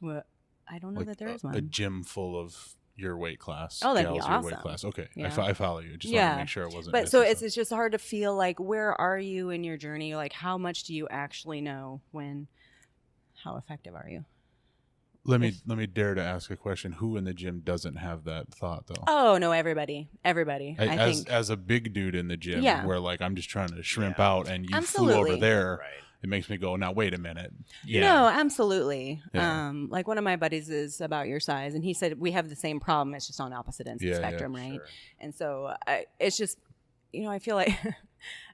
Well, I don't know that there is one. A gym full of your weight class. Oh, that'd be awesome. Your weight class. Okay, yeah. I follow you. Just want to make sure it wasn't. But so it's just hard to feel like, where are you in your journey? Like, how much do you actually know how effective are you? Let me dare to ask a question. Who in the gym doesn't have that thought though? Oh no, everybody. I think as a big dude in the gym, where like I'm just trying to shrimp out, and you absolutely. flew over there. Right. It makes me go, now wait a minute. Yeah. No, absolutely. Yeah. Like one of my buddies is about your size, and he said we have the same problem. It's just on opposite ends of the spectrum, right? Sure. And so it's just, I feel like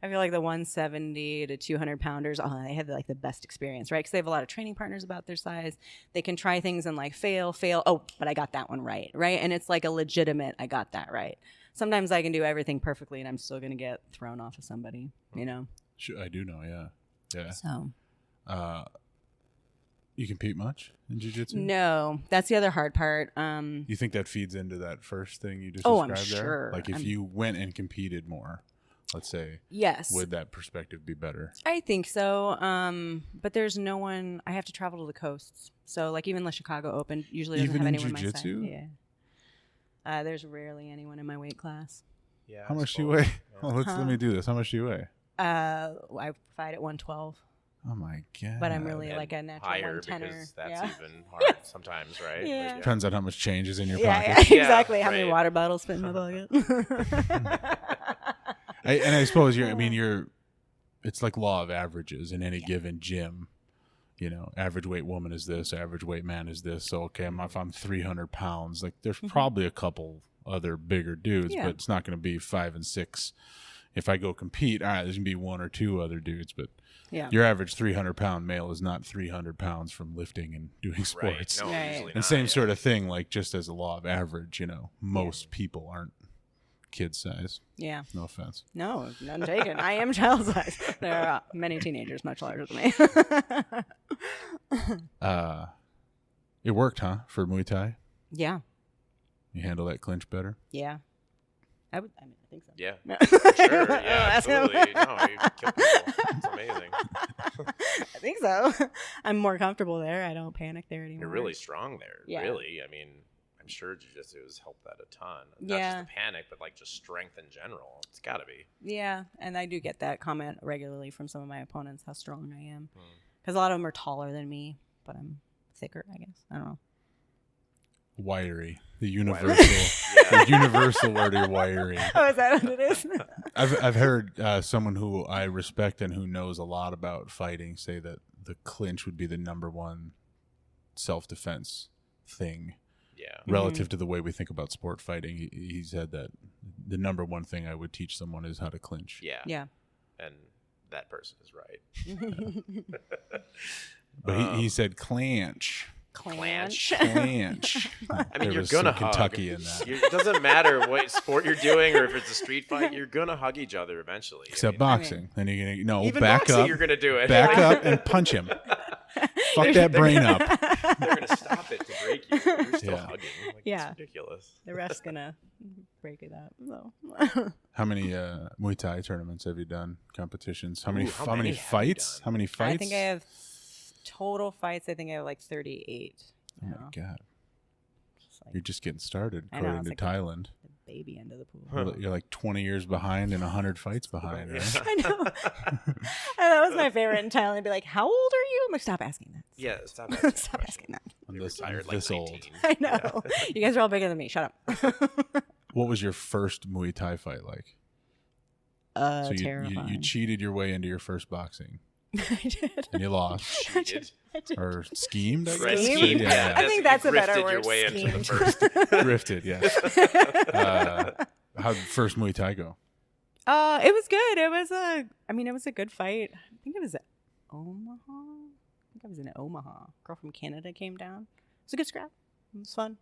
the 170 to 200 pounders, they have like the best experience, right? Because they have a lot of training partners about their size. They can try things and like fail. Oh, but I got that one right? And it's like a legitimate, I got that right. Sometimes I can do everything perfectly, and I'm still going to get thrown off of somebody, Sure, I do know, yeah. So, You compete much in jiu-jitsu? No, that's the other hard part. You think that feeds into that first thing you just I'm described there? sure. Like if you went and competed more, let's say, yes, would that perspective be better? I think so. But there's no one. I have to travel to the coasts, so like even the Chicago Open usually doesn't even have in anyone jiu-jitsu? my size. Yeah. There's rarely anyone in my weight class. Yeah. How much do you weigh? Well, let me do this. How much do you weigh? I fight at 112. Oh my god! But I'm really like a natural higher 110er. because that's even hard sometimes, right? Yeah. Depends on how much change is in your yeah, pocket. yeah, exactly. Yeah, how many right. water bottles fit in my pocket? I suppose it's like law of averages in any given gym. You know, average weight woman is this, average weight man is this. So, okay, if I'm 300 pounds, like there's probably a couple other bigger dudes, but it's not going to be 5 and 6. If I go compete, all right, there's going to be 1 or 2 other dudes, but your average 300-pound male is not 300 pounds from lifting and doing sports. Right. No, usually and not, same sort of thing, like just as a law of average, most people aren't kid size. Yeah. No offense. No, none taken. I am child size. There are many teenagers much larger than me. It worked, huh, for Muay Thai? Yeah. You handle that clinch better? Yeah. I think so. Yeah. No. Sure. Yeah, absolutely. No, you kill people. It's amazing. I think so. I'm more comfortable there. I don't panic there anymore. You're really strong there. Yeah. Really. I mean, I'm sure jiu-jitsu has helped that a ton. Not Yeah. just the panic, but like just strength in general. It's got to be. Yeah, and I do get that comment regularly from some of my opponents, how strong I am. Because a lot of them are taller than me, but I'm thicker, I guess. I don't know. Wiry. The universal word is wiry. Oh, is that what it is? I've heard someone who I respect and who knows a lot about fighting say that the clinch would be the number one self-defense thing. Yeah. Relative to the way we think about sport fighting. He said that the number one thing I would teach someone is how to clinch. Yeah. Yeah. And that person is right. But he said clanch. Clanch. Clanch. I mean, There you're was gonna some hug. Kentucky in that. It doesn't matter what sport you're doing or if it's a street fight. You're gonna hug each other eventually. Except boxing. Then you're gonna even back boxing, up. you're gonna do it. Back up and punch him. Fuck that brain up. They're gonna stop it to break you. You're still Yeah. hugging. Like, Yeah. It's ridiculous. The ref's gonna break it up. No. How many Muay Thai tournaments have you done? Competitions? How many? Ooh, how how many many have you fights? done? How many fights? I think I have total fights. I think I have like 38. Oh my now. god! Just like You're just getting started, I know, according it's to like Thailand. the baby end of the pool. You're like 20 years behind and 100 fights behind, right? I know. And that was my favorite in Thailand. Be like, how old are you? I'm like, stop asking that. Yeah, stop asking. Stop asking that. I'm You're this, retired, I'm like this old. 19. I know. You guys are all bigger than me. Shut up. What was your first Muay Thai fight like? So terrifying. you cheated your way into your first boxing I did. and you lost. Cheated. I did. Or schemed, I Right, guess? schemed. Yeah. I think that's a better Grifted word, your way into the schemed. first. Drifted, yeah. How'd first Muay Thai go? It was good. It was a good fight. I think it was at Omaha. I think I was in Omaha. A girl from Canada came down. It was a good scrap. It was fun.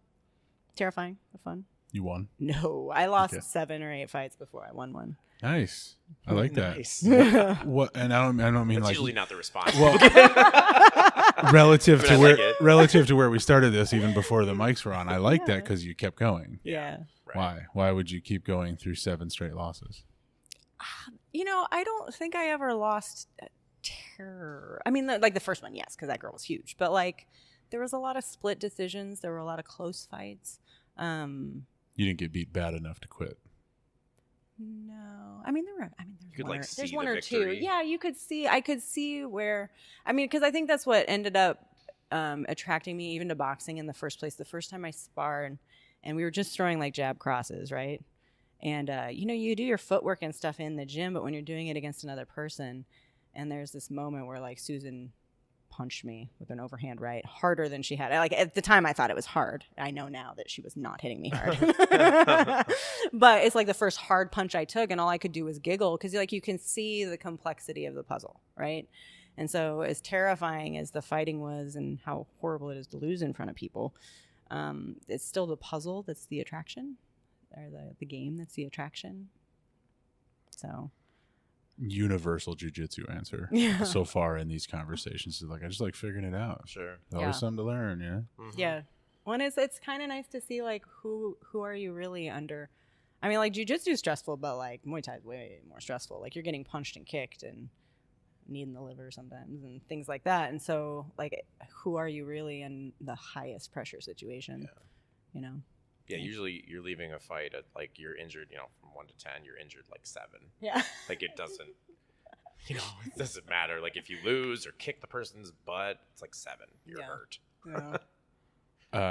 Terrifying, but fun. You won. No, I lost Okay. 7 or 8 fights before I won one. Nice. I like Nice. that. What? And I don't mean That's like usually not the response. well, relative I to mean, I where like it. relative to where we started this, even before the mics were on. I like that because you kept going. Yeah. Right. Why would you keep going through 7 straight losses? I don't think I ever lost terror. I mean, like the first one, yes, because that girl was huge. But like, there was a lot of split decisions. There were a lot of close fights. You didn't get beat bad enough to quit. No, I mean there's could, one, like, or, there's see one the or victory. two. Yeah, you could see. I could see where. I mean, because I think that's what ended up attracting me even to boxing in the first place. The first time I sparred, and we were just throwing like jab crosses, right? And you do your footwork and stuff in the gym, but when you're doing it against another person, and there's this moment where like Susan punched me with an overhand right harder than she had. Like at the time I thought it was hard. I know now that she was not hitting me hard. But it's like the first hard punch I took and all I could do was giggle because like you can see the complexity of the puzzle, right? And so as terrifying as the fighting was and how horrible it is to lose in front of people, it's still the puzzle that's the attraction or the game that's the attraction. So universal jiu-jitsu answer so far in these conversations. Is like, I just like figuring it out. Sure. There's always something to learn, Mm-hmm. Yeah. One is, it's kind of nice to see like who are you really under. I mean, like jiu-jitsu is stressful, but like Muay Thai is way more stressful. Like you're getting punched and kicked and knee in the liver sometimes and things like that. And so like, who are you really in the highest pressure situation? You know? Yeah, usually you're leaving a fight at like you're injured, from 1 to 10, you're injured like 7. Yeah. Like it doesn't, it doesn't matter. Like if you lose or kick the person's butt, it's like 7. You're hurt. Yeah.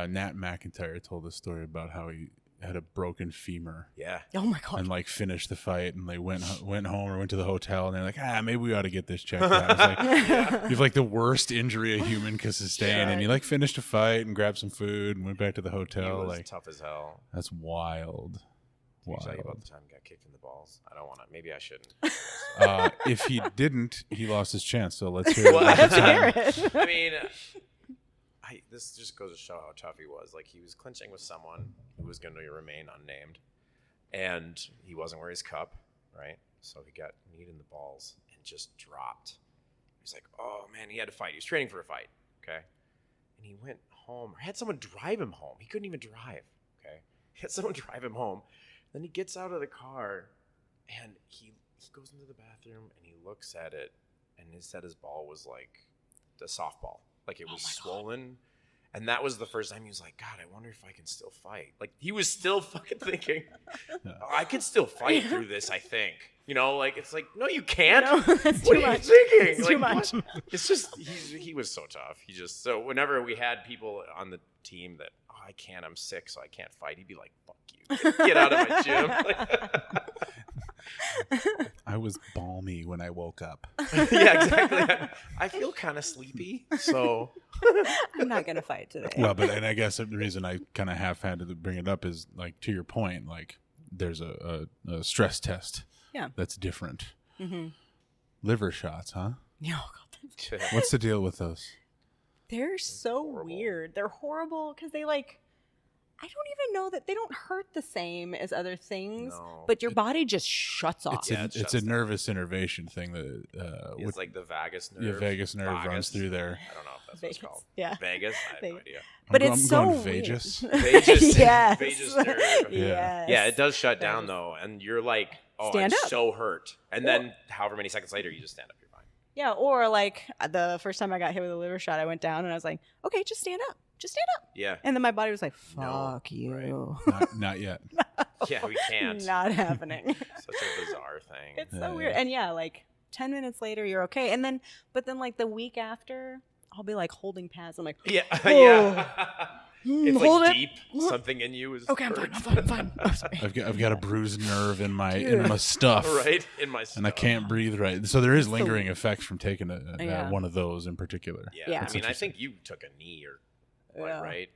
Nat McIntyre told a story about how he had a broken femur. Yeah. Oh my God. And like finished the fight, and they went home or went to the hotel, and they're like, maybe we ought to get this checked out. I was like, you have like the worst injury a human could sustain, and you like finished a fight and grabbed some food and went back to the hotel. He was like tough as hell. That's wild. Can you tell you about the time he got kicked in the balls? I don't want to. Maybe I shouldn't. If he didn't, he lost his chance. So let's hear it. I mean, this just goes to show how tough he was. Like he was clinching with someone who was going to remain unnamed, and he wasn't wearing his cup, right? So he got kneed in the balls and just dropped. He's like, oh man, he had to fight. He was training for a fight, okay? And he went home, or had someone drive him home. He couldn't even drive, okay? He had someone drive him home. Then he gets out of the car, and he goes into the bathroom, and he looks at it, and he said his ball was like a softball. Like it was swollen. And that was the first time he was like, God, I wonder if I can still fight. Like he was still fucking thinking, I can still fight through this, I think. Like it's like, no, you can't. No, that's what too are much. you thinking? It's like, too much. It's just, he was so tough. So whenever we had people on the team that, I can't, I'm sick, so I can't fight, he'd be like, fuck you. Get out of my gym. I was balmy when I woke up. Yeah, exactly. I feel kind of sleepy, so I'm not gonna fight today. Well, and I guess the reason I kind of half had to bring it up is like to your point, like there's a stress test. Yeah. That's different. Mm-hmm. Liver shots, huh? Yeah. Oh God, what's the deal with those? They're so weird. They're horrible because they like. I don't even know that they don't hurt the same as other things, but your body just shuts off. It's a nervous innervation thing that it's like the vagus nerve. Yeah, vagus nerve runs through there. I don't know if that's what it's called. Yeah, Vegas. I have no idea. But I'm it's so going weird. Vegas. Yes. Vegas nerve. Yes. Yeah, it does shut down though, and you're like, oh, stand I'm up. So hurt, and then however many seconds later, you just stand up. You're fine. Yeah, or like the first time I got hit with a liver shot, I went down and I was like, okay, just stand up. Just stand up. Yeah. And then my body was like, fuck you. Right. Not yet. Yeah, we can't. Not happening. Such a bizarre thing. It's so weird. And like 10 minutes later, you're okay. And then, but then like the week after, I'll be like holding pads. I'm like, yeah. It's hold like it. deep. Something in you is okay. I'm fine. I'm sorry. I've got a bruised nerve in my stuff. Right in my stuff. And I can't breathe right. So there is lingering effects from taking one of those in particular. Yeah. I mean, I think you took a knee or right?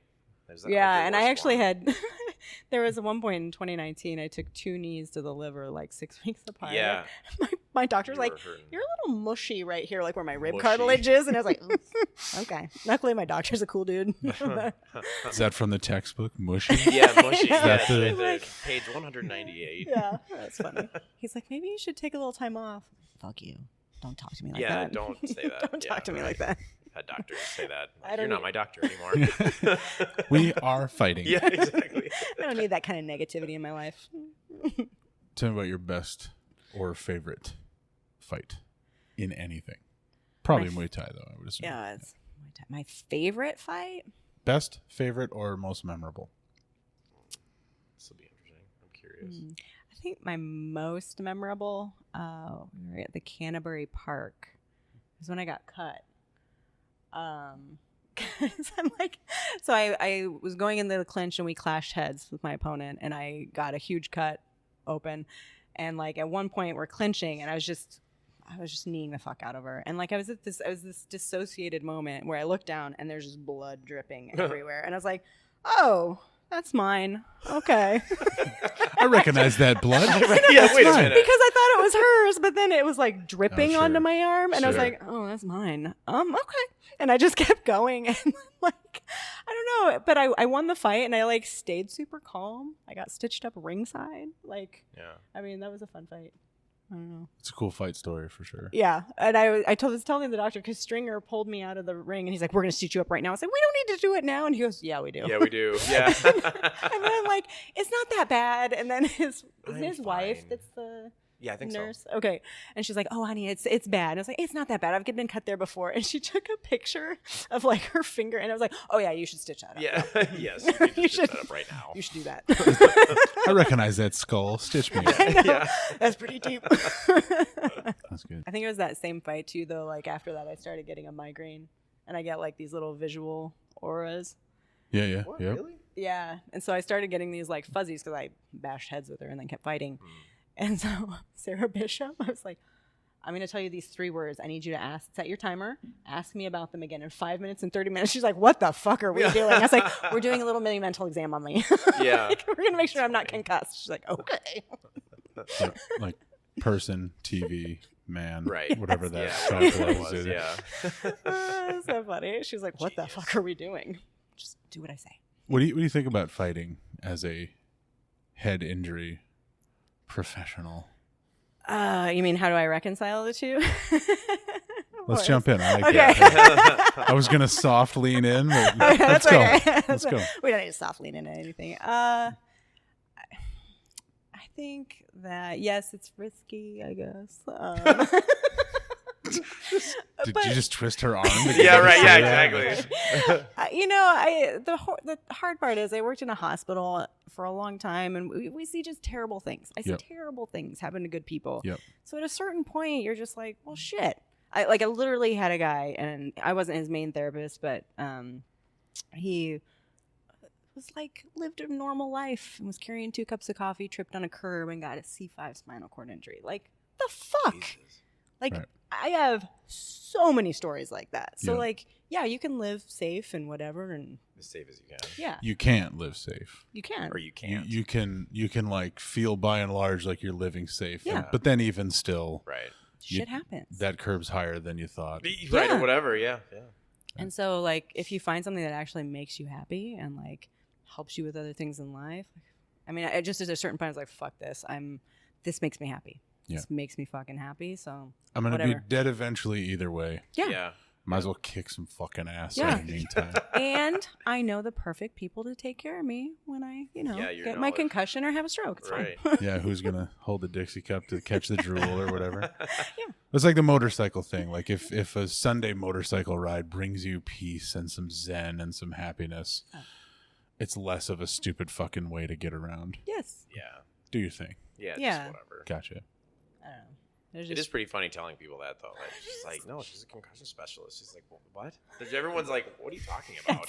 Yeah, and I actually had. There was one point in 2019 I took 2 knees to the liver like 6 weeks apart. Yeah. My doctor's like, you're a little mushy right here, like where my rib cartilage is, and I was like, okay. Luckily, my doctor's a cool dude. Is that from the textbook? Mushy? Yeah, mushy. That's right there. Page 198. Yeah, that's funny. He's like, maybe you should take a little time off. Fuck you. Don't talk to me like that. Yeah, don't say that. Don't talk to me like that. Had doctors say that. Like, you're not my doctor anymore. We are fighting. Yeah, exactly. I don't need that kind of negativity in my life. Tell me about your best or favorite fight in anything. Probably Muay Thai, though, I would assume. Yeah, it's Muay Thai. My favorite fight? Best, favorite, or most memorable? This will be interesting. I'm curious. I think my most memorable, we were at the Canterbury Park. It was when I got cut. Cause I'm like, so I was going into the clinch and we clashed heads with my opponent and I got a huge cut open. And like at one point we're clinching and I was just kneeing the fuck out of her. And like I was this dissociated moment where I looked down and there's just blood dripping everywhere. And I was like, oh, that's mine. Okay. I recognize that blood. Yeah, wait a minute. Because I thought it was hers, but then it was like dripping onto my arm, and I was Sure. like, "Oh, that's mine." Okay. And I just kept going, and like, I don't know, but I won the fight, and I like stayed super calm. I got stitched up ringside. Like, Yeah. I mean, that was a fun fight. I don't know. It's a cool fight story for sure. Yeah, and I was telling the doctor because Stringer pulled me out of the ring and he's like, "We're gonna stitch you up right now." I was like, "We don't need to do it now," and he goes, "Yeah, we do." Yeah, we do. Yeah. And then I'm like, "It's not that bad." And then his wife, that's the think nurse. so. Okay, and she's like, "Oh, honey, it's bad." And I was like, "It's not that bad. I've been cut there before." And she took a picture of like her finger, and I was like, "Oh yeah, you should stitch that up." Yeah. Yes. You should stitch that up right now. You should do that. I recognize that skull. Stitch me. Yeah, that's pretty deep. That's good. I think it was that same fight too, though. Like after that, I started getting a migraine, and I get like these little visual auras. Yeah, yeah, What, yeah. really? Yeah, and so I started getting these like fuzzies because I bashed heads with her and then kept fighting. And so Sarah Bishop, I was like, "I'm going to tell you these 3 words. I need you to set your timer, ask me about them again in 5 minutes and 30 minutes." She's like, "What the fuck are we doing?" I was like, "We're doing a little mini mental exam on me." Yeah. Like, we're going to make sure I'm not concussed. She's like, "Okay." So, like person, TV, man, Right. whatever that Yeah. title Was, is. yeah. It's so funny. She's like, "What the fuck are we doing?" Just do what I say. What do you think about fighting as a head injury professional? You mean how do I reconcile the two? Let's jump in. I like Okay. that. I was gonna soft lean in. But let's go. Okay. Let's go. We don't need to soft lean into anything. I think that yes, it's risky. I guess. Did you just twist her arm? Yeah, right. Yeah, exactly. The hard part is I worked in a hospital for a long time, and we see just terrible things. I see terrible things happen to good people. Yep. So at a certain point, you're just like, well, shit. I literally had a guy, and I wasn't his main therapist, but he was like lived a normal life and was carrying 2 cups of coffee, tripped on a curb, and got a C5 spinal cord injury. Like the fuck. Jesus. Like Right. I have so many stories like that. So like, yeah, you can live safe and whatever, and As safe as you can. yeah, You can't live safe. you can. Or you can't. You can like feel by and large like you're living safe. Yeah. But then even still, Right. Shit happens. that curb's higher than you thought. Right, Yeah. or whatever, yeah. And so like, if you find something that actually makes you happy and like helps you with other things in life, I mean, I just at a certain point I was like, fuck this. This makes me happy. Yeah. This makes me fucking happy. So I'm gonna whatever. be dead eventually either way. Yeah. Might as well kick some fucking ass Yeah. in the meantime. And I know the perfect people to take care of me when I, Yeah, your get my knowledge. concussion or have a stroke. It's Right. fine. Yeah, who's gonna hold the Dixie cup to catch the drool or whatever? Yeah. It's like the motorcycle thing. Like if a Sunday motorcycle ride brings you peace and some zen and some happiness, it's less of a stupid fucking way to get around. Yes. Yeah. Do your thing. Yeah, Yeah. just whatever. Gotcha. I don't know. There's It just is pretty funny telling people that, though. Like, she's like, no, she's a concussion specialist. She's like, well, what? Everyone's like, what are you talking about?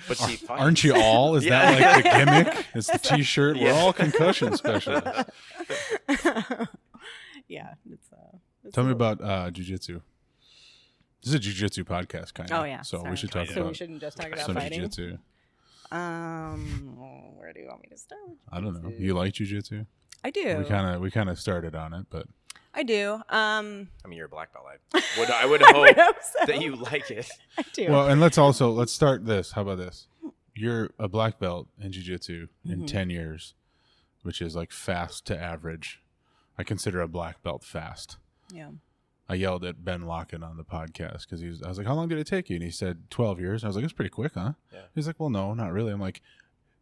But she fights. Aren't you all? Is Yeah. that like the gimmick? It's the T-shirt. Yeah. We're all concussion specialists. yeah. It's Tell me a little- about jiu-jitsu. This is a jiu-jitsu podcast, kind of. Oh yeah. So sorry. we should talk So about we shouldn't just talk about some fighting. jiu-jitsu. Where do you want me to start? I don't know. You like jiu-jitsu? I do. We kind of started on it, but I do. I mean, you're a black belt. I would hope so. that you like it. I do. well, and let's start this. How about this? You're a black belt in jiu-jitsu in 10 years, which is like fast to average. I consider a black belt fast. yeah. I yelled at Ben Locken on the podcast because I was like, how long did it take you? And he said 12 years. I was like, it's pretty quick, huh? Yeah. He's like, well, no, not really. I'm like,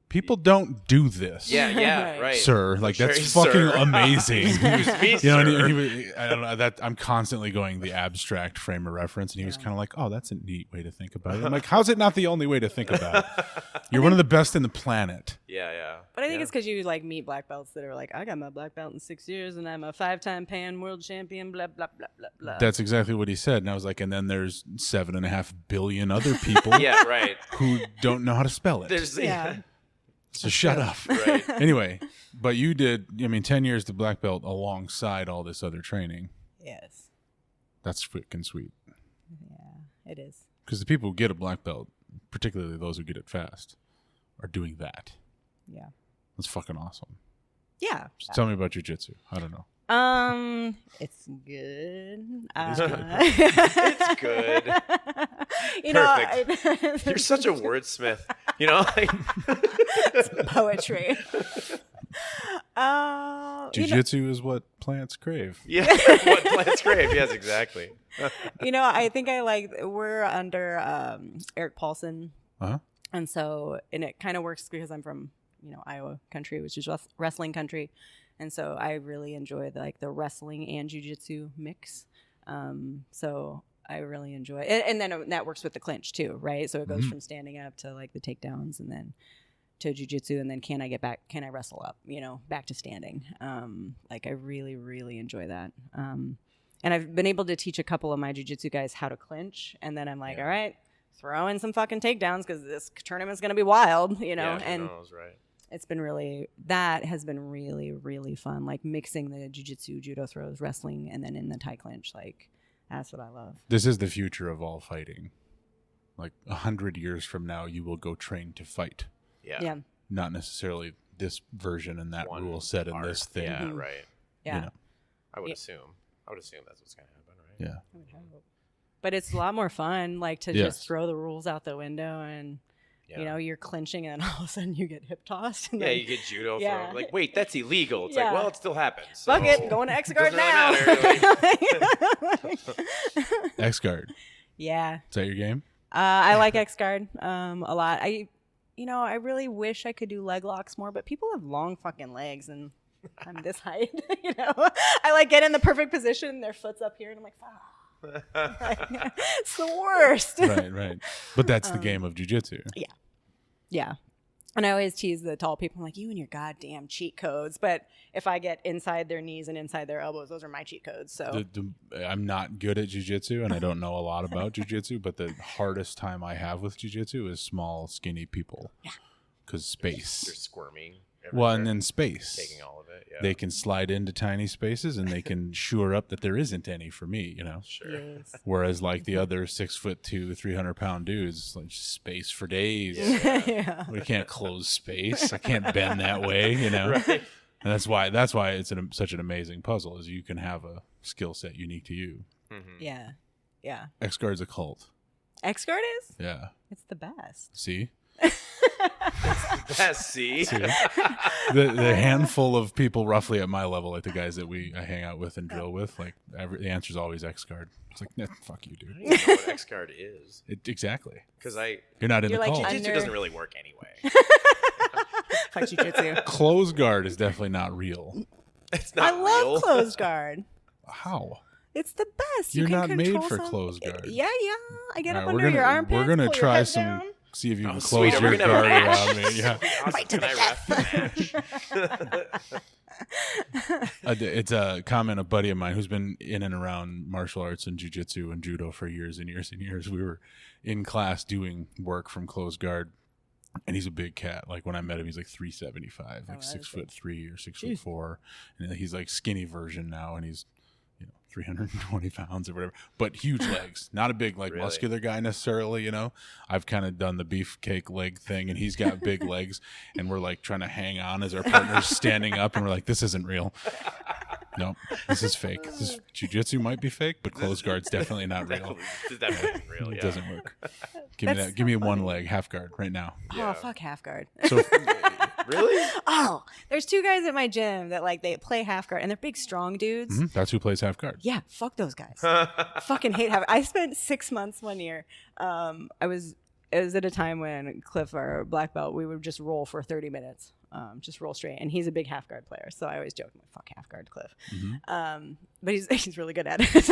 people don't do this. Yeah, right. Sir, like Sure, that's sir. fucking amazing. Me, You know, and sir. he was, I don't know that I'm constantly going the abstract frame of reference, and he was kind of like, "Oh, that's a neat way to think about it." I'm like, "How's it not the only way to think about it? You're one of the best in the planet." Yeah. But I think it's because you like meet black belts that are like, I got my black belt in 6 years and I'm a 5-time Pan world champion, blah, blah, blah, blah, blah. That's exactly what he said, and I was like, "And then there's 7.5 billion other people Yeah, right. who don't know how to spell it." There's Yeah. So shut up. Right. Anyway, but you did. I mean, 10 years to black belt alongside all this other training. Yes. That's freaking sweet. Yeah, it is. Because the people who get a black belt, particularly those who get it fast, are doing that. Yeah. That's fucking awesome. Yeah. Just tell me about jiu-jitsu. I don't know. It's good. It's good. You Perfect. You're such a wordsmith. You know, like poetry. Jiu-jitsu is what plants crave. Yeah, what plants crave. Yes, exactly. I think we're under Eric Paulson. Uh-huh. And it kind of works because I'm from, Iowa country, which is wrestling country. And so I really enjoy the wrestling and jiu-jitsu mix. So I really enjoy it. And then that works with the clinch too, right? So it goes from standing up to the takedowns and then to jiu-jitsu, and then can I wrestle up, back to standing. I really, really enjoy that. And I've been able to teach a couple of my jiu-jitsu guys how to clinch. And then I'm all right, throw in some fucking takedowns because this tournament's going to be wild, Yeah, and knows, right? That has been really, really fun. Mixing the jiu-jitsu, judo throws, wrestling, and then in the Thai clinch, that's what I love. This is the future of all fighting. 100 years from now, you will go train to fight. Yeah. Not necessarily this version and that rule set in this thing. Yeah, right. Yeah. I would assume that's what's going to happen, right? Yeah. But it's a lot more fun, to just throw the rules out the window and, you're clinching and then all of a sudden you get hip tossed. And you get judo thrown. Wait, that's illegal. It's well, it still happens. So. Fuck it, going to X guard now. X guard. Yeah. Is that your game? I like X guard a lot. I really wish I could do leg locks more, but people have long fucking legs and I'm this height. I get in the perfect position, their foot's up here, and I'm like, fuck. It's the worst. Right. But that's the game of jiu-jitsu. Yeah. And I always tease the tall people. I'm like, you and your goddamn cheat codes. But if I get inside their knees and inside their elbows, those are my cheat codes. So I'm not good at jiu-jitsu, and I don't know a lot about jiu-jitsu. But the hardest time I have with jiu-jitsu is small, skinny people. Yeah. Because space. They're squirming. Well, and then space. Taking all of it, yeah. They can slide into tiny spaces, and they can sure up that there isn't any for me, Sure. Yes. Whereas the other 6'2", 300-pound dudes, space for days. Yeah. We can't close space. I can't bend that way, Right. And that's why it's such an amazing puzzle, is you can have a skill set unique to you. Mm-hmm. Yeah. X guard's a cult. X guard is? Yeah. It's the best. See? Best, see? The handful of people roughly at my level, the guys that I hang out with and drill with, the answer's always X guard. It's nah, fuck you, dude. I don't even know what X guard is. Exactly. Because you're not in the cult. Jiu-jitsu doesn't really work anyway. Fuck jiu-jitsu. Close guard is definitely not real. It's not real. I love closed guard. How? It's the best. You're you not can made for some... close guard. Yeah. I get up under your armpits. We're gonna try some. Down. See if you can sweet. close your guard around me. Yeah. Fight to the death. It's a comment a buddy of mine who's been in and around martial arts and jiu-jitsu and judo for years and years and years. We were in class doing work from closed guard, and he's a big cat. When I met him, he's 375, 6'3" or 6'4", and he's skinny version now, and he's 320 pounds or whatever, but huge legs. Not a big really? muscular guy necessarily. I've kind of done the beefcake leg thing, and he's got big legs, and we're trying to hang on as our partner's standing up, and we're this isn't real. No, this is fake. This jiu-jitsu might be fake, but closed guard's definitely not real. Definitely real. It doesn't work. Give me one leg, half guard right now. Oh, fuck half guard. So really? Oh, there's two guys at my gym that they play half guard, and they're big, strong dudes. that's who plays half guard. Yeah, fuck those guys. Fucking hate half. I spent 6 months one year. It was at a time when Cliff, our black belt, we would just roll for 30 minutes. Just roll straight, and he's a big half guard player, so I always joke, fuck half guard Cliff. But he's really good at it.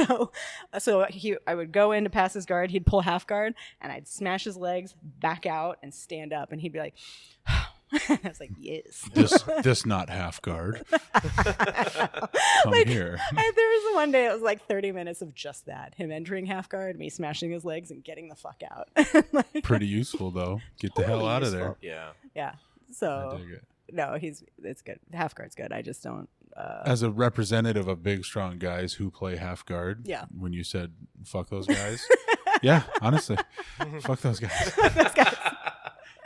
So I would go in to pass his guard, he'd pull half guard, and I'd smash his legs back out and stand up, and he'd be like, I was like, yes. This not half guard. Come here. There was one day it was 30 minutes of just that, him entering half guard, me smashing his legs and getting the fuck out. Pretty useful though. Get the hell out of there. Yeah. So I dig it. No, it's good. Half guard's good. I just don't. As a representative of big, strong guys who play half guard, yeah. When you said fuck those guys, yeah, honestly, fuck those guys.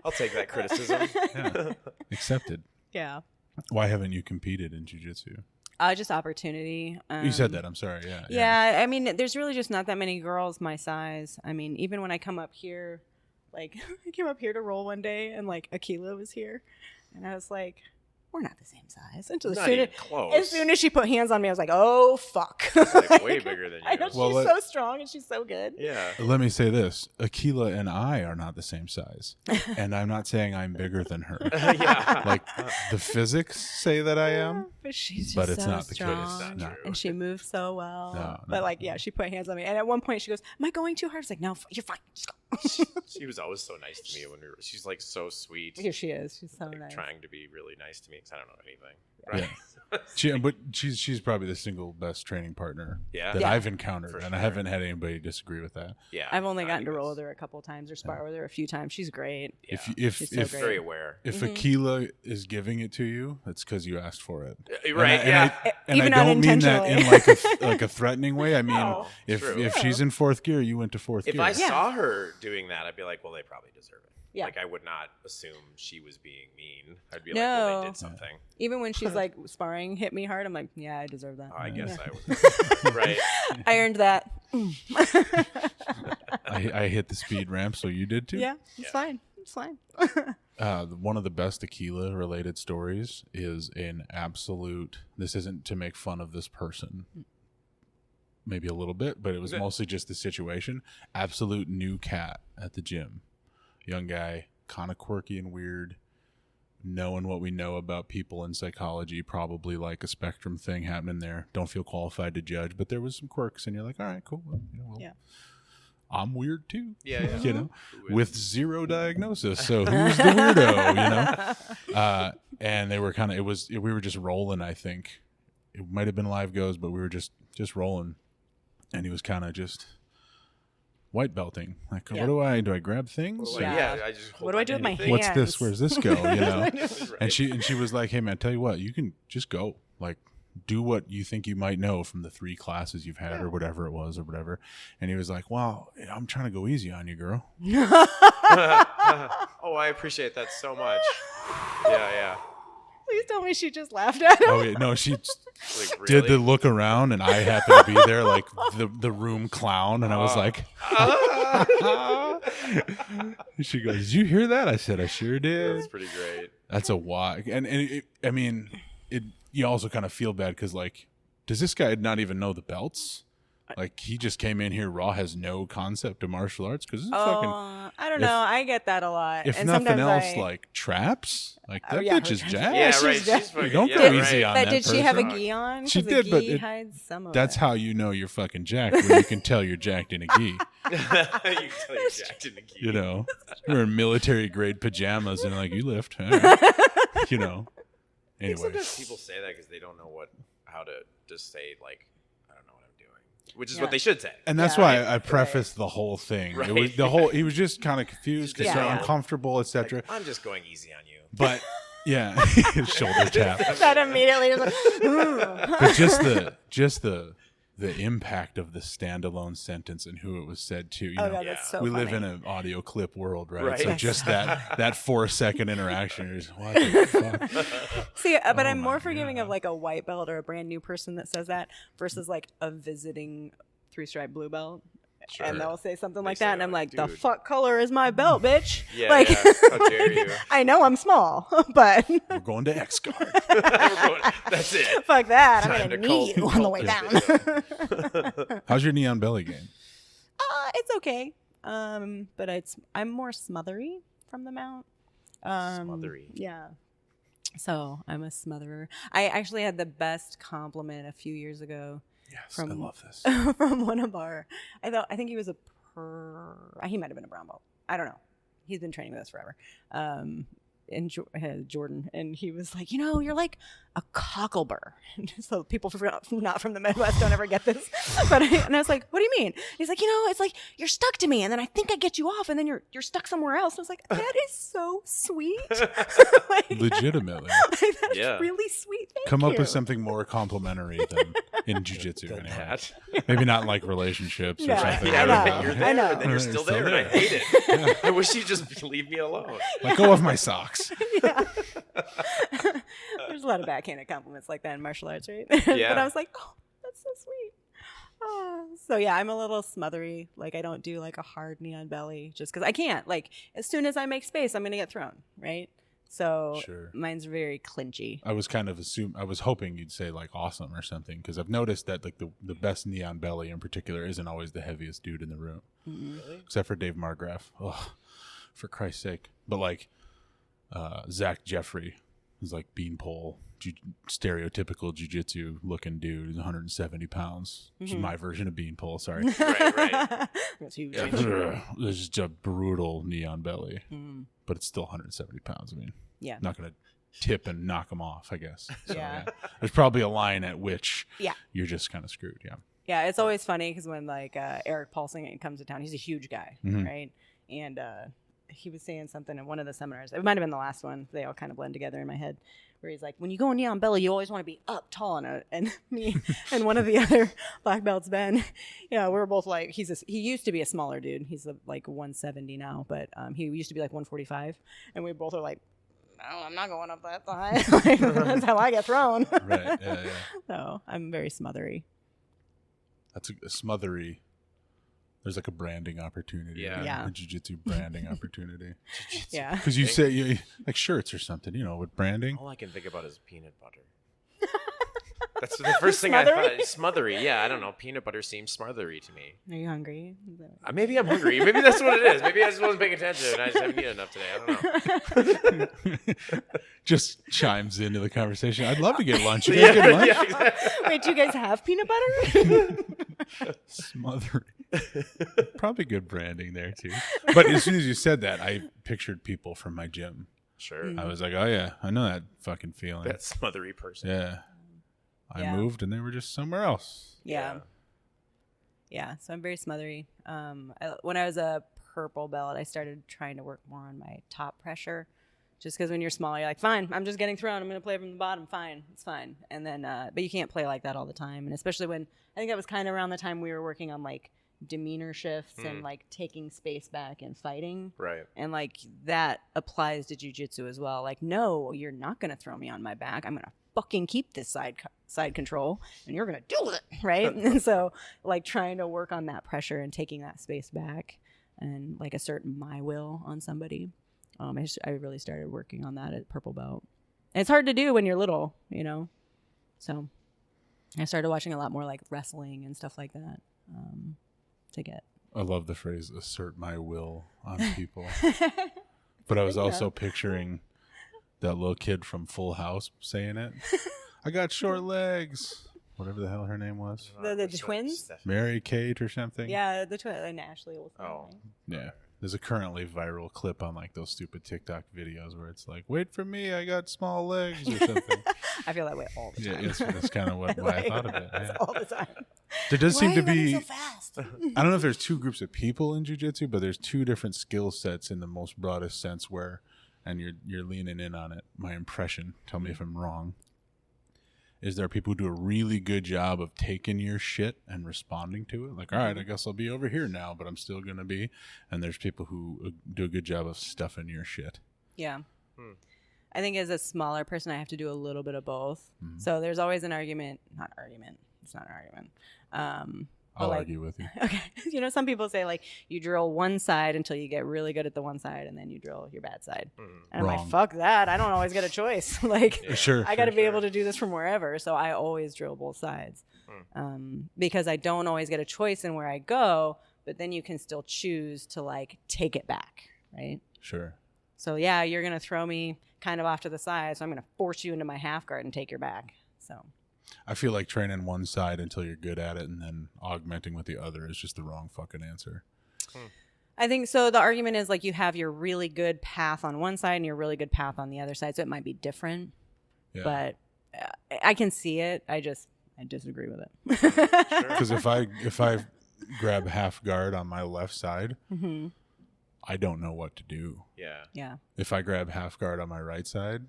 I'll take that criticism. Yeah. Accepted. Yeah. Why haven't you competed in jiu-jitsu? Just opportunity. You said that. I'm sorry. Yeah. Yeah. I mean, there's really just not that many girls my size. I mean, even when I come up here, I came up here to roll one day, and Akila was here, and I was like, we're not the same size. Until Not even close. As soon as she put hands on me, I was like, oh, fuck. She's like way bigger than you. I know, she's so strong and she's so good. Yeah. Let me say this. Akila and I are not the same size. And I'm not saying I'm bigger than her. Yeah. Like, the physics say that I am. But she's just but it's so not the strong. case. It's not true. And she moves so well. No, but like, yeah, she put hands on me. And at one point she goes, am I going too hard? I was like, no, you're fine. Just go. She was always so nice to me she's like so sweet. Here she is. She's so like, nice. trying to be really nice to me because I don't know anything. Right? Yeah. But she's probably the single best training partner that I've encountered, and I haven't had anybody disagree with that. Yeah, I've only gotten to roll with her a couple times or spar with her a few times. She's great. Yeah. If she's very aware. If Akila is giving it to you, it's because you asked for it, right? And I don't mean that in like a threatening way. I mean, if she's in fourth gear, you went to fourth gear. If I saw her doing that, I'd be like, well, they probably deserve it. Yeah. Like I would not assume she was being mean. I'd be like, well, they did something. Even when she's like sparring, hit me hard. I'm like, yeah, I deserve that. Oh, I guess I was right. I earned that. I hit the speed ramp, so you did too. Yeah, it's fine. It's fine. One of the best Akila related stories is an absolute. This isn't to make fun of this person. Maybe a little bit, but it was mostly just the situation. Absolute new cat at the gym. Young guy, kind of quirky and weird, knowing what we know about people in psychology, probably like a spectrum thing happening there. Don't feel qualified to judge, but there was some quirks, and you're like, all right, cool. Well, I'm weird too. Yeah. With zero diagnosis. So who's the weirdo? And they were kind of. We were just rolling. I think it might have been live goes, but we were just rolling, and he was kind of just. White belting, like what do I grab things? I just hold what do I do with my hands? What's this? Where's this go? Right. And she was like, hey man, tell you what, you can just go, like do what you think you might know from the 3 classes you've had or whatever it was or whatever. And he was like, well, I'm trying to go easy on you, girl. Oh, I appreciate that so much. Yeah. Please tell me she just laughed at him. Oh yeah, no, she like, really? did the look around, and I happened to be there, like the room clown, and I was like, she goes, "Did you hear that?" I said, "I sure did." That's pretty great. That's a why, and you also kind of feel bad because like, does this guy not even know the belts? Like he just came in here raw, has no concept of martial arts because I don't know. I get that a lot. If and nothing else, like traps, like that bitch is jacked. Yeah, right. She's fucking, don't go easy on that. Did person. she have a gi on? She did, the but gi hides some of that's it. how you know you're fucking jacked. When you can tell you're jacked in a gi. You can tell you're jacked in a gi. You know, you're in military grade pajamas and like you lift. Right. You know. Anyway, sometimes people say that because they don't know how to just say like. Which is what they should say. And that's why I prefaced the whole thing. Right. It was he was just kind of confused, uncomfortable, etc. Like, I'm just going easy on you. But yeah, shoulder tap. That immediately was like, but just the impact of the standalone sentence and who it was said to. That's so we funny. live in an audio clip world, right? So just that 4-second interaction is what the fuck? See, but I'm more forgiving of like a white belt or a brand new person that says that versus like a visiting 3-stripe blue belt. Sure. And they'll say something like that, and I'm like, the fuck color is my belt, bitch? Yeah, how dare you? I know I'm small, but... We're going to X-Guard. That's it. Fuck that. I'm going to knee you on the way down. How's your knee on belly game? It's okay. But I'm more smothery from the mount. Smothery? Yeah. So I'm a smotherer. I actually had the best compliment a few years ago. Yes, I love this. From one of our, I think he was he might have been a brown belt. I don't know. He's been training with us forever. And Jordan, and he was like, you're like a cocklebur. So people not from the Midwest don't ever get this. And I was like, what do you mean? He's like, it's like you're stuck to me, and then I think I get you off, and then you're stuck somewhere else. And I was like, that is so sweet. Legitimately. That's really sweet. Thank Come you. up with something more complimentary than in jiu-jitsu. Anyway. Maybe not like relationships or something. Yeah, right. You're there, I know. and then you're still there, and I hate it. I wish you'd just leave me alone. Let go of my socks. Yeah. There's a lot of backhanded compliments like that in martial arts, right? Yeah. But I was like, oh, that's so sweet. So yeah, I'm a little smothery. Like I don't do like a hard knee on belly just because I can't. Like as soon as I make space, I'm gonna get thrown, right? So mine's very clinchy. I was kind of I was hoping you'd say like awesome or something, because I've noticed that like the best knee on belly in particular isn't always the heaviest dude in the room. Really? Except for Dave Margraf. Oh, for Christ's sake. But like Zach Jeffrey is like beanpole, stereotypical jiu-jitsu looking dude. He's 170 pounds. Which is my version of beanpole, sorry. Right. That's huge. Yeah. There's just a brutal knee on belly. But it's still 170 pounds. I mean, not going to tip and knock them off, I guess. So, there's probably a line at which you're just kind of screwed. Yeah, it's always funny because when like Eric Paulsing comes to town, he's a huge guy, right? And he was saying something in one of the seminars. It might have been the last one. They all kind of blend together in my head. Where he's like, when you go knee on belly, you always want to be up tall. And me and one of the other black belts, Ben, we were both like, he used to be a smaller dude. He's like 170 now, but he used to be like 145. And we both are like, no, I'm not going up that high. Like, that's how I get thrown. Right, yeah. So I'm very smothery. That's a smothery. There's like a branding opportunity. Yeah. A jiu-jitsu branding opportunity. Yeah. Because you say like shirts or something, with branding. All I can think about is peanut butter. That's the first thing I thought. Smothery. Yeah, I don't know. Peanut butter seems smothery to me. Are you hungry? Maybe I'm hungry. Maybe that's what it is. Maybe I just wasn't paying attention and I just haven't eaten enough today. I don't know. Just chimes into the conversation. I'd love to get lunch. You guys get lunch? Yeah, exactly. Wait, do you guys have peanut butter? Smothery. Probably good branding there too. But as soon as you said that, I pictured people from my gym. Sure. I was like, oh yeah, I know that fucking feeling. That smothery person. Yeah. I moved and they were just somewhere else. Yeah. So I'm very smothery. When I was a purple belt, I started trying to work more on my top pressure. Just because when you're small, you're like, fine, I'm just getting thrown. I'm going to play from the bottom. Fine. It's fine. And then, but you can't play like that all the time. And especially when, I think that was kind of around the time we were working on like demeanor shifts and like taking space back and fighting. Right. And like that applies to jiu-jitsu as well. Like, no, you're not going to throw me on my back. I'm going to fucking keep this side control and you're going to do it. Right. And so like trying to work on that pressure and taking that space back and like asserting my will on somebody. I really started working on that at purple belt. And it's hard to do when you're little, So I started watching a lot more like wrestling and stuff like that to get. I love the phrase assert my will on people. But I was also picturing that little kid from Full House saying it. I got short legs. Whatever the hell her name was. The twins? Mary Kate or something? Yeah, the twins. And Ashley. Yeah. There's a currently viral clip on like those stupid TikTok videos where it's like, wait for me, I got small legs or something. I feel that way all the time. Yeah, that's kind of why I thought of it. Yeah. All the time. There does seem to be, so fast? I don't know if there's two groups of people in jiu-jitsu, but there's two different skill sets in the most broadest sense where, and you're leaning in on it, my impression, tell me if I'm wrong, is there people who do a really good job of taking your shit and responding to it. Like, all right, I guess I'll be over here now, but I'm still going to be. And there's people who do a good job of stuffing your shit. Yeah. I think as a smaller person, I have to do a little bit of both. So there's always an argument. It's not an argument. I'll argue with you. Okay. Some people say like you drill one side until you get really good at the one side and then you drill your bad side. And I'm like, fuck that. I don't always get a choice. Like I got to be able to do this from wherever. So I always drill both sides because I don't always get a choice in where I go, but then you can still choose to like take it back. Right. Sure. So yeah, you're going to throw me kind of off to the side. So I'm going to force you into my half guard and take your back. So I feel like training one side until you're good at it and then augmenting with the other is just the wrong fucking answer. I think so. The argument is like you have your really good path on one side and your really good path on the other side. So it might be different, but I can see it. I disagree with it. Because if I grab half guard on my left side, I don't know what to do. Yeah. If I grab half guard on my right side,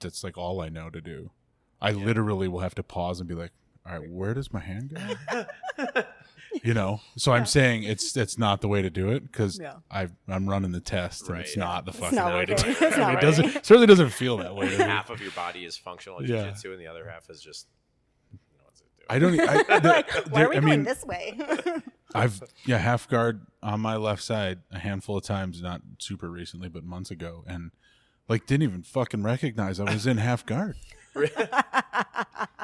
that's like all I know to do. I literally will have to pause and be like, all right, where does my hand go? So I'm saying it's not the way to do it because I'm running the test and it's not the fucking way to do it. It certainly doesn't feel that way. Half of your body is functional jiu-jitsu and the other half is just what's it do? I don't. Why are we going this way? I've half guard on my left side a handful of times, not super recently, but months ago, and like didn't even fucking recognize I was in half guard.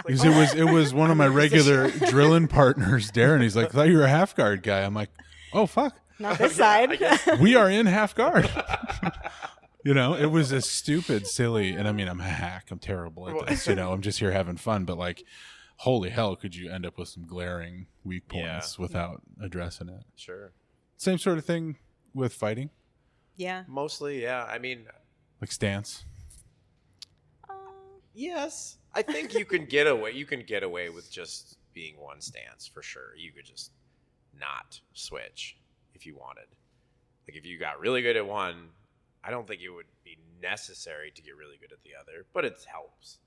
Because it was one of my regular drilling partners, Darren. He's like, I thought you were a half guard guy. I'm like, oh fuck, not this side. We are in half guard. You know, it was a stupid, silly, and I mean, I'm a hack. I'm terrible at this. You know, I'm just here having fun. But like, holy hell, could you end up with some glaring weak points without addressing it? Sure. Same sort of thing with fighting. Yeah. Mostly, yeah. I mean, like stance. Yes, I think you can get away. You can get away with just being one stance for sure. You could just not switch if you wanted. Like if you got really good at one, I don't think it would be necessary to get really good at the other, but it helps,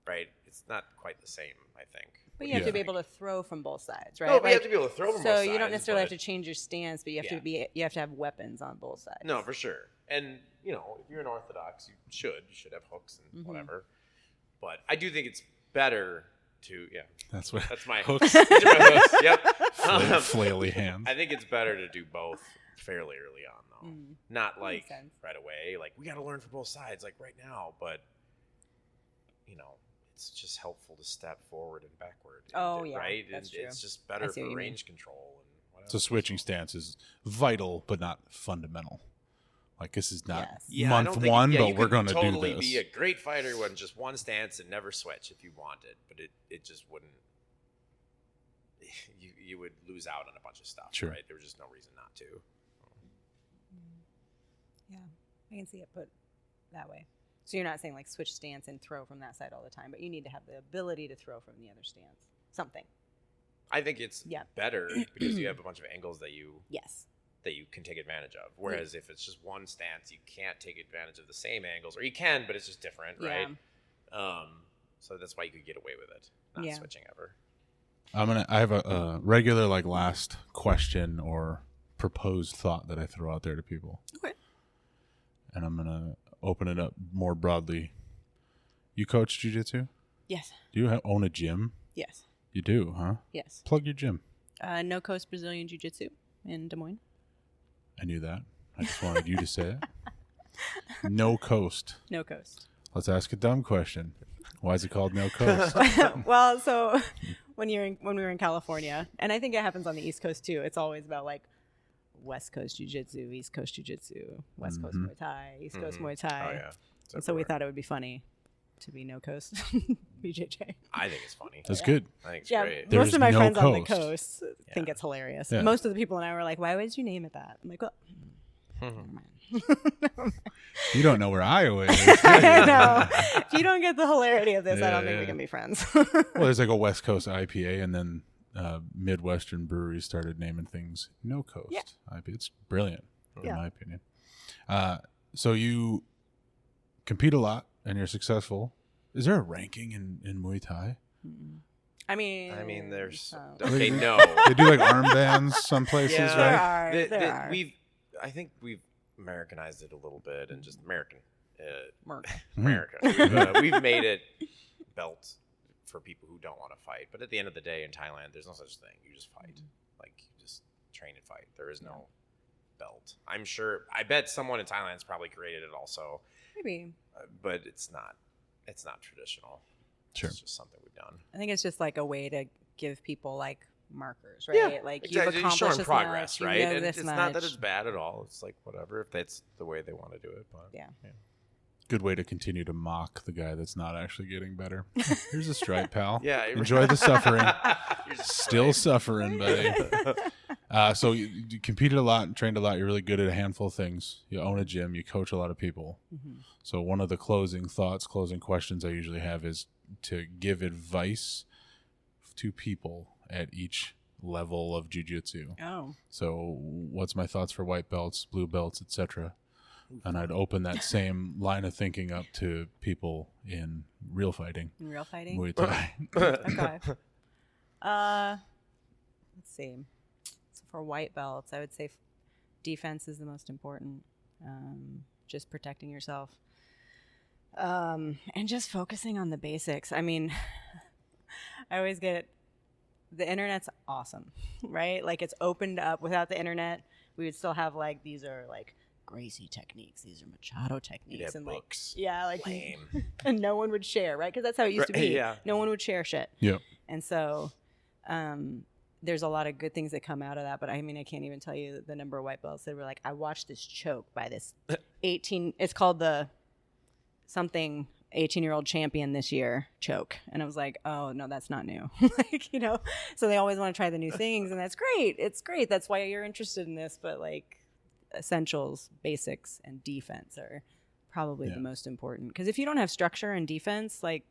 right? It's not quite the same, I think. But you have to be able to throw from both sides, right? No, but you have to be able to throw from both sides. So you don't necessarily have to change your stance, but you have to have weapons on both sides. No, for sure. And you know, if you're an orthodox, you should have hooks and whatever. But I do think it's better to That's my hooks. These are my hooks. Yep. Flaily hands. I think it's better to do both fairly early on, though. Not like right away. Like we got to learn from both sides, like right now. But you know, it's just helpful to step forward and backward. Right. That's true. It's just better for range control and whatever. So switching stance is vital, but not fundamental. Like this is not month one, but we're going to do this. Be a great fighter when just one stance and never switch if you wanted, but it just wouldn't. You would lose out on a bunch of stuff, right? There was just no reason not to. Yeah, I can see it put that way. So you're not saying like switch stance and throw from that side all the time, but you need to have the ability to throw from the other stance. Something. I think it's better because you have a bunch of angles that you can take advantage of. Whereas if it's just one stance, you can't take advantage of the same angles, or you can, but it's just different, right? So that's why you could get away with it, not switching ever. I have a regular like last question or proposed thought that I throw out there to people. Okay. And I'm gonna open it up more broadly. You coach jiu-jitsu? Yes. Do you own a gym? Yes. You do, huh? Yes. Plug your gym. No Coast Brazilian Jiu-Jitsu in Des Moines. I knew that. I just wanted you to say it. No Coast. No Coast. Let's ask a dumb question. Why is it called No Coast? Well, so when we were in California, and I think it happens on the East Coast too, it's always about like West Coast Jiu-Jitsu, East Coast Jiu-Jitsu, West Coast Muay Thai, East Coast Muay Thai. Oh, yeah. And so we thought it would be funny to be No Coast BJJ. I think it's funny. That's good. I think it's great. Most of my friends on the coast think it's hilarious. Yeah. Most of the people and I were like, why would you name it that? I'm like, well, you don't know where Iowa is. I know. If you don't get the hilarity of this, I don't think we can be friends. Well, there's like a West Coast IPA, and then Midwestern breweries started naming things No Coast IPA. It's brilliant, in my opinion. So you compete a lot, and you're successful. Is there a ranking in Muay Thai? I mean, there's no. They do like armbands some places, right? There are. I think we've Americanized it a little bit, and just America. Mm-hmm. We've made it belt for people who don't want to fight. But at the end of the day, in Thailand, there's no such thing. You just fight. Like you just train and fight. There is no belt. I'm sure. I bet someone in Thailand's probably created it also. Maybe. But it's not. It's not traditional. Sure. It's just something we've done. I think it's just like a way to give people like markers, right? Yeah, like exactly. you've accomplished this progress, much, right? You know and this it's much. not that it's bad at all. It's like whatever, if that's the way they want to do it. But yeah. Good way to continue to mock the guy that's not actually getting better. Here's a stripe, pal. Yeah. Enjoy the suffering. Still suffering, buddy. So you competed a lot and trained a lot. You're really good at a handful of things. You own a gym. You coach a lot of people. Mm-hmm. So one of the closing questions I usually have is to give advice to people at each level of jiu-jitsu. Oh. So what's my thoughts for white belts, blue belts, etc.? And I'd open that same line of thinking up to people in real fighting. In real fighting? Muay Thai. Okay. Let's see. So for white belts, I would say defense is the most important. Just protecting yourself. And just focusing on the basics. I mean, I always get the internet's awesome, right? Like it's opened up. Without the internet, we would still have like these are like Gracie techniques. These are Machado techniques. And books. Lame. And no one would share, right? Because that's how it used to be. Yeah. No one would share shit. Yep. And so there's a lot of good things that come out of that. But I mean, I can't even tell you the number of white belts that were like, I watched this choke by this 18. It's called the something 18-year-old champion this year choke. And I was like, oh, no, that's not new. Like, you know, so they always want to try the new things. And that's great. It's great. That's why you're interested in this. But like essentials, basics, and defense are probably the most important. Because if you don't have structure and defense, like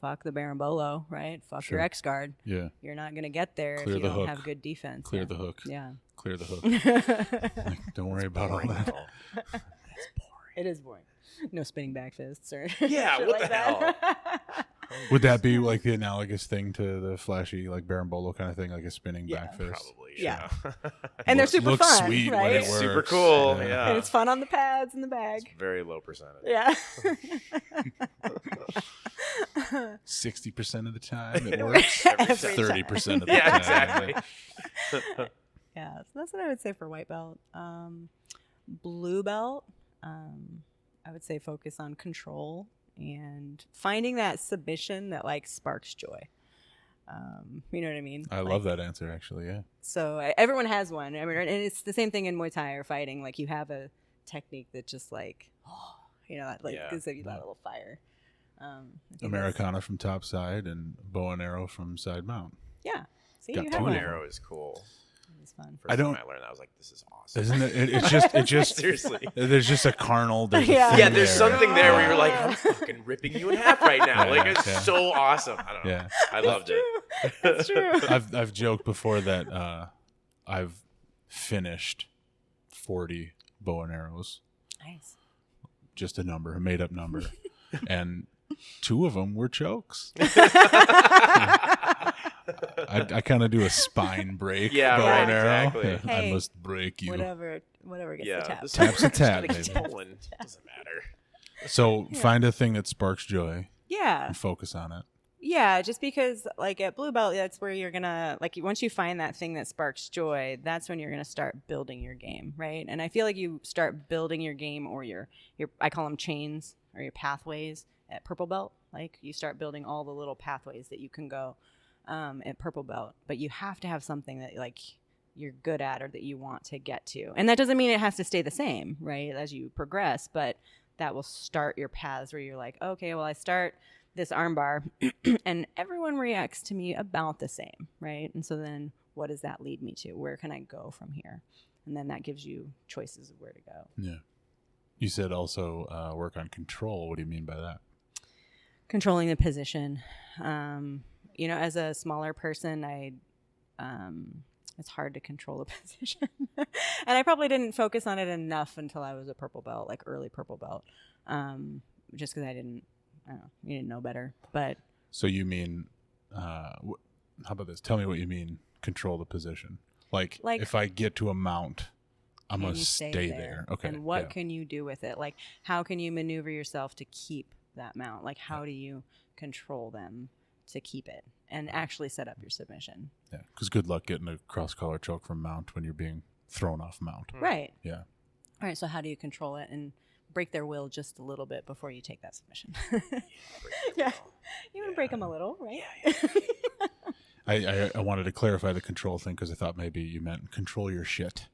fuck the Berimbolo, right? Fuck your X guard. Yeah. You're not going to get there if you don't have good defense. Clear the hook. Yeah. Clear the hook. Like, don't worry about all that. That's boring. It is boring. No spinning back fists or yeah, what like the hell? Would that be like the analogous thing to the flashy, like Berimbolo kind of thing, like a spinning back fist? Probably. Yeah. And they're super looks fun, sweet right? when it works. Super cool. Yeah. And it's fun on the pads in the bag. It's very low percentage. Yeah. 60% of the time it works. 30% of the time. Yeah, exactly. Yeah, so that's what I would say for white belt. Blue belt, I would say focus on control and finding that submission that like sparks joy. You know what I mean? I love that answer, actually. Yeah. So everyone has one. I mean, and it's the same thing in Muay Thai or fighting. Like you have a technique that just like, you know, like gives you that little fire. Americana from top side and bow and arrow from side mount. Yeah. See, Got you two have Bow one. and arrow is cool. It's fun. First time I learned that, I was like, this is awesome. Isn't it? It just Seriously. There's just a carnal. There's a Yeah. thing Yeah, there's there. something there where you're like, I'm fucking ripping you in half right now. Yeah, like, it's yeah. so awesome. I don't know. Yeah. I loved it. That's true. I've joked before that I've finished 40 bow and arrows. Nice. Just a number, a made up number, and 2 of them were chokes. I kind of do a spine break. Yeah, bow right, and arrow. exactly. Hey, I must break you. Whatever gets the tap. this Tap's a tap, gotta keep baby. pulling. Doesn't matter. So find a thing that sparks joy Yeah. and focus on it. Yeah, just because like at blue belt, that's where you're gonna like once you find that thing that sparks joy, that's when you're gonna start building your game, right? And I feel like you start building your game or your I call them chains or your pathways at purple belt. Like you start building all the little pathways that you can go at purple belt, but you have to have something that like you're good at or that you want to get to, and that doesn't mean it has to stay the same, right? As you progress, but that will start your paths where you're like, okay, well I start this armbar and everyone reacts to me about the same, right? And so then what does that lead me to? Where can I go from here? And then that gives you choices of where to go. Yeah. You said also work on control. What do you mean by that? Controlling the position. You know, as a smaller person, it's hard to control the position. And I probably didn't focus on it enough until I was a purple belt, like early purple belt, just because I don't know, you didn't know better. But So you mean, how about this? Tell me what you mean, control the position. Like if I get to a mount, I'm going to stay there. Okay. And what can you do with it? Like, how can you maneuver yourself to keep that mount? Like, how do you control them to keep it and actually set up your submission? Yeah. Because good luck getting a cross-collar choke from mount when you're being thrown off mount. Right. Yeah. All right. So how do you control it and break their will just a little bit before you take that submission? Yeah. You want to break them a little, right? I wanted to clarify the control thing because I thought maybe you meant control your shit.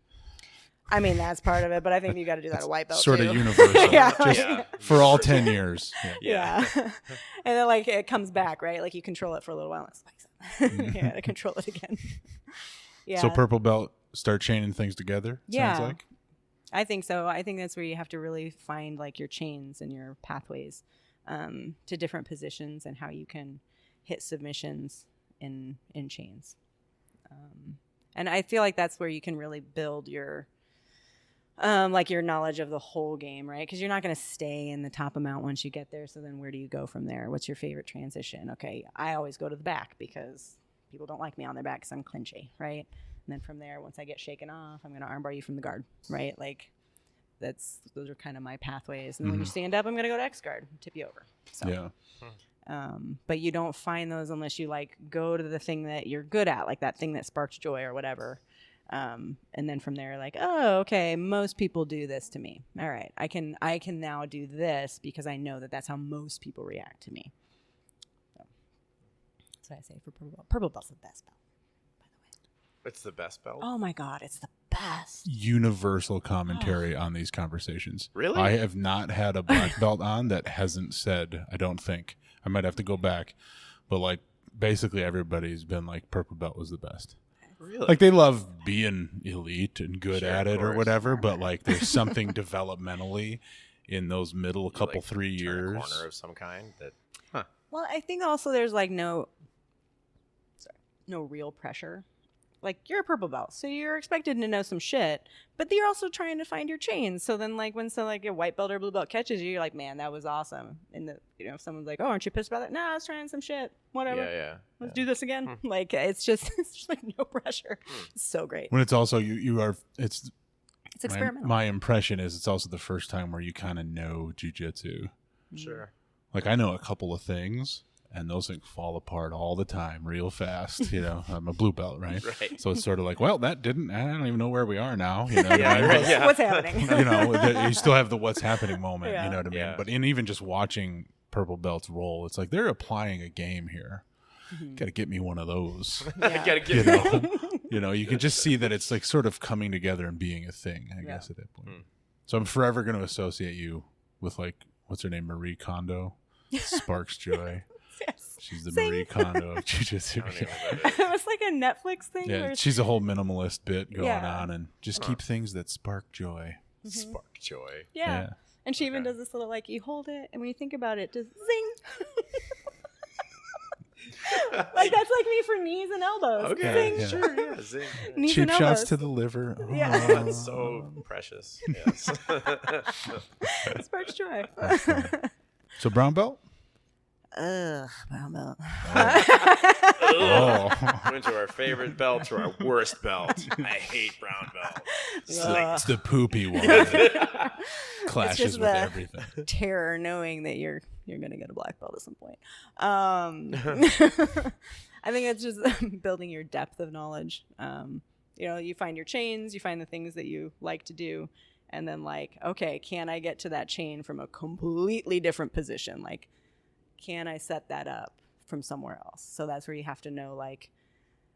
I mean, that's part of it, but I think you got to do that at white belt Sort too. of universal. Yeah. For all 10 years. Yeah. And then like it comes back, right? Like you control it for a little while. It's like, yeah, to control it again. Yeah. So purple belt, start chaining things together, sounds like? I think so. I think that's where you have to really find like your chains and your pathways to different positions and how you can hit submissions in chains. And I feel like that's where you can really build your like your knowledge of the whole game, right? Because you're not going to stay in the top amount once you get there. So then where do you go from there? What's your favorite transition? Okay, I always go to the back because people don't like me on their back because I'm clinchy, right? And then from there, once I get shaken off, I'm going to armbar you from the guard, right? Like those are kind of my pathways. And when you stand up, I'm going to go to X guard, tip you over. So, but you don't find those unless you like go to the thing that you're good at, like that thing that sparks joy or whatever. And then from there, like, oh, okay, most people do this to me. All right, I can now do this because I know that that's how most people react to me. So that's what I say for purple belt. Purple belt's the best belt, by the way. It's the best belt? Oh my God, it's the best. Universal commentary on these conversations. Really? I have not had a black belt on that hasn't said, I don't think. I might have to go back. But like basically everybody's been like purple belt was the best. Really? Like they love being elite and good Sure, at it or course. whatever, but like there's something developmentally in those middle couple like 3 years. Turn a corner of some kind that Well, I think also there's like no real pressure. Like you're a purple belt, so you're expected to know some shit, but you're also trying to find your chains. So then like when a white belt or blue belt catches you, you're like, man, that was awesome. And if someone's like, oh, aren't you pissed about that? No, I was trying some shit. Whatever. Let's do this again. Like it's just like no pressure. It's so great. When it's also it's experimental. My impression is it's also the first time where you kind of know jiu-jitsu. Sure. Like I know a couple of things, and those things fall apart all the time real fast. I'm a blue belt, right? Right. So it's sort of like, well, I don't even know where we are now. You know what I mean? Right, yeah. What's happening? You still have the what's happening moment. Yeah. You know what I mean? Yeah. But in even just watching purple belts roll, it's like they're applying a game here. Got to get me one of those. Yeah. Gotta get You can just see that it's like sort of coming together and being a thing, I guess, at that point. So I'm forever going to associate you with like, what's her name? Marie Kondo. Sparks Joy. Yes. She's the Sing. Marie Kondo of jiu-jitsu. I don't know what that is. It was like a Netflix thing. Yeah, where she's a whole minimalist bit going Yeah. on, and just keep things that spark joy. Spark joy. yeah. And she even Okay. does this little like you hold it, and when you think about it, just zing. Like that's like me for knees and elbows. Okay, Zing. Yeah. sure, yeah. Zing. Knees Cheap and shots elbows. to the liver. Yeah. Oh. That's so precious. Yes. Sparks joy. So brown belt? Ugh, brown belt. Oh. Went to our favorite belt to our worst belt. I hate brown belt. It's the poopy one. Clashes just with the- everything. Terror knowing that you're gonna get a black belt at some point. I think it's just building your depth of knowledge. You find your chains, you find the things that you like to do, and then like, okay, can I get to that chain from a completely different position? Like, can I set that up from somewhere else? So that's where you have to know, like,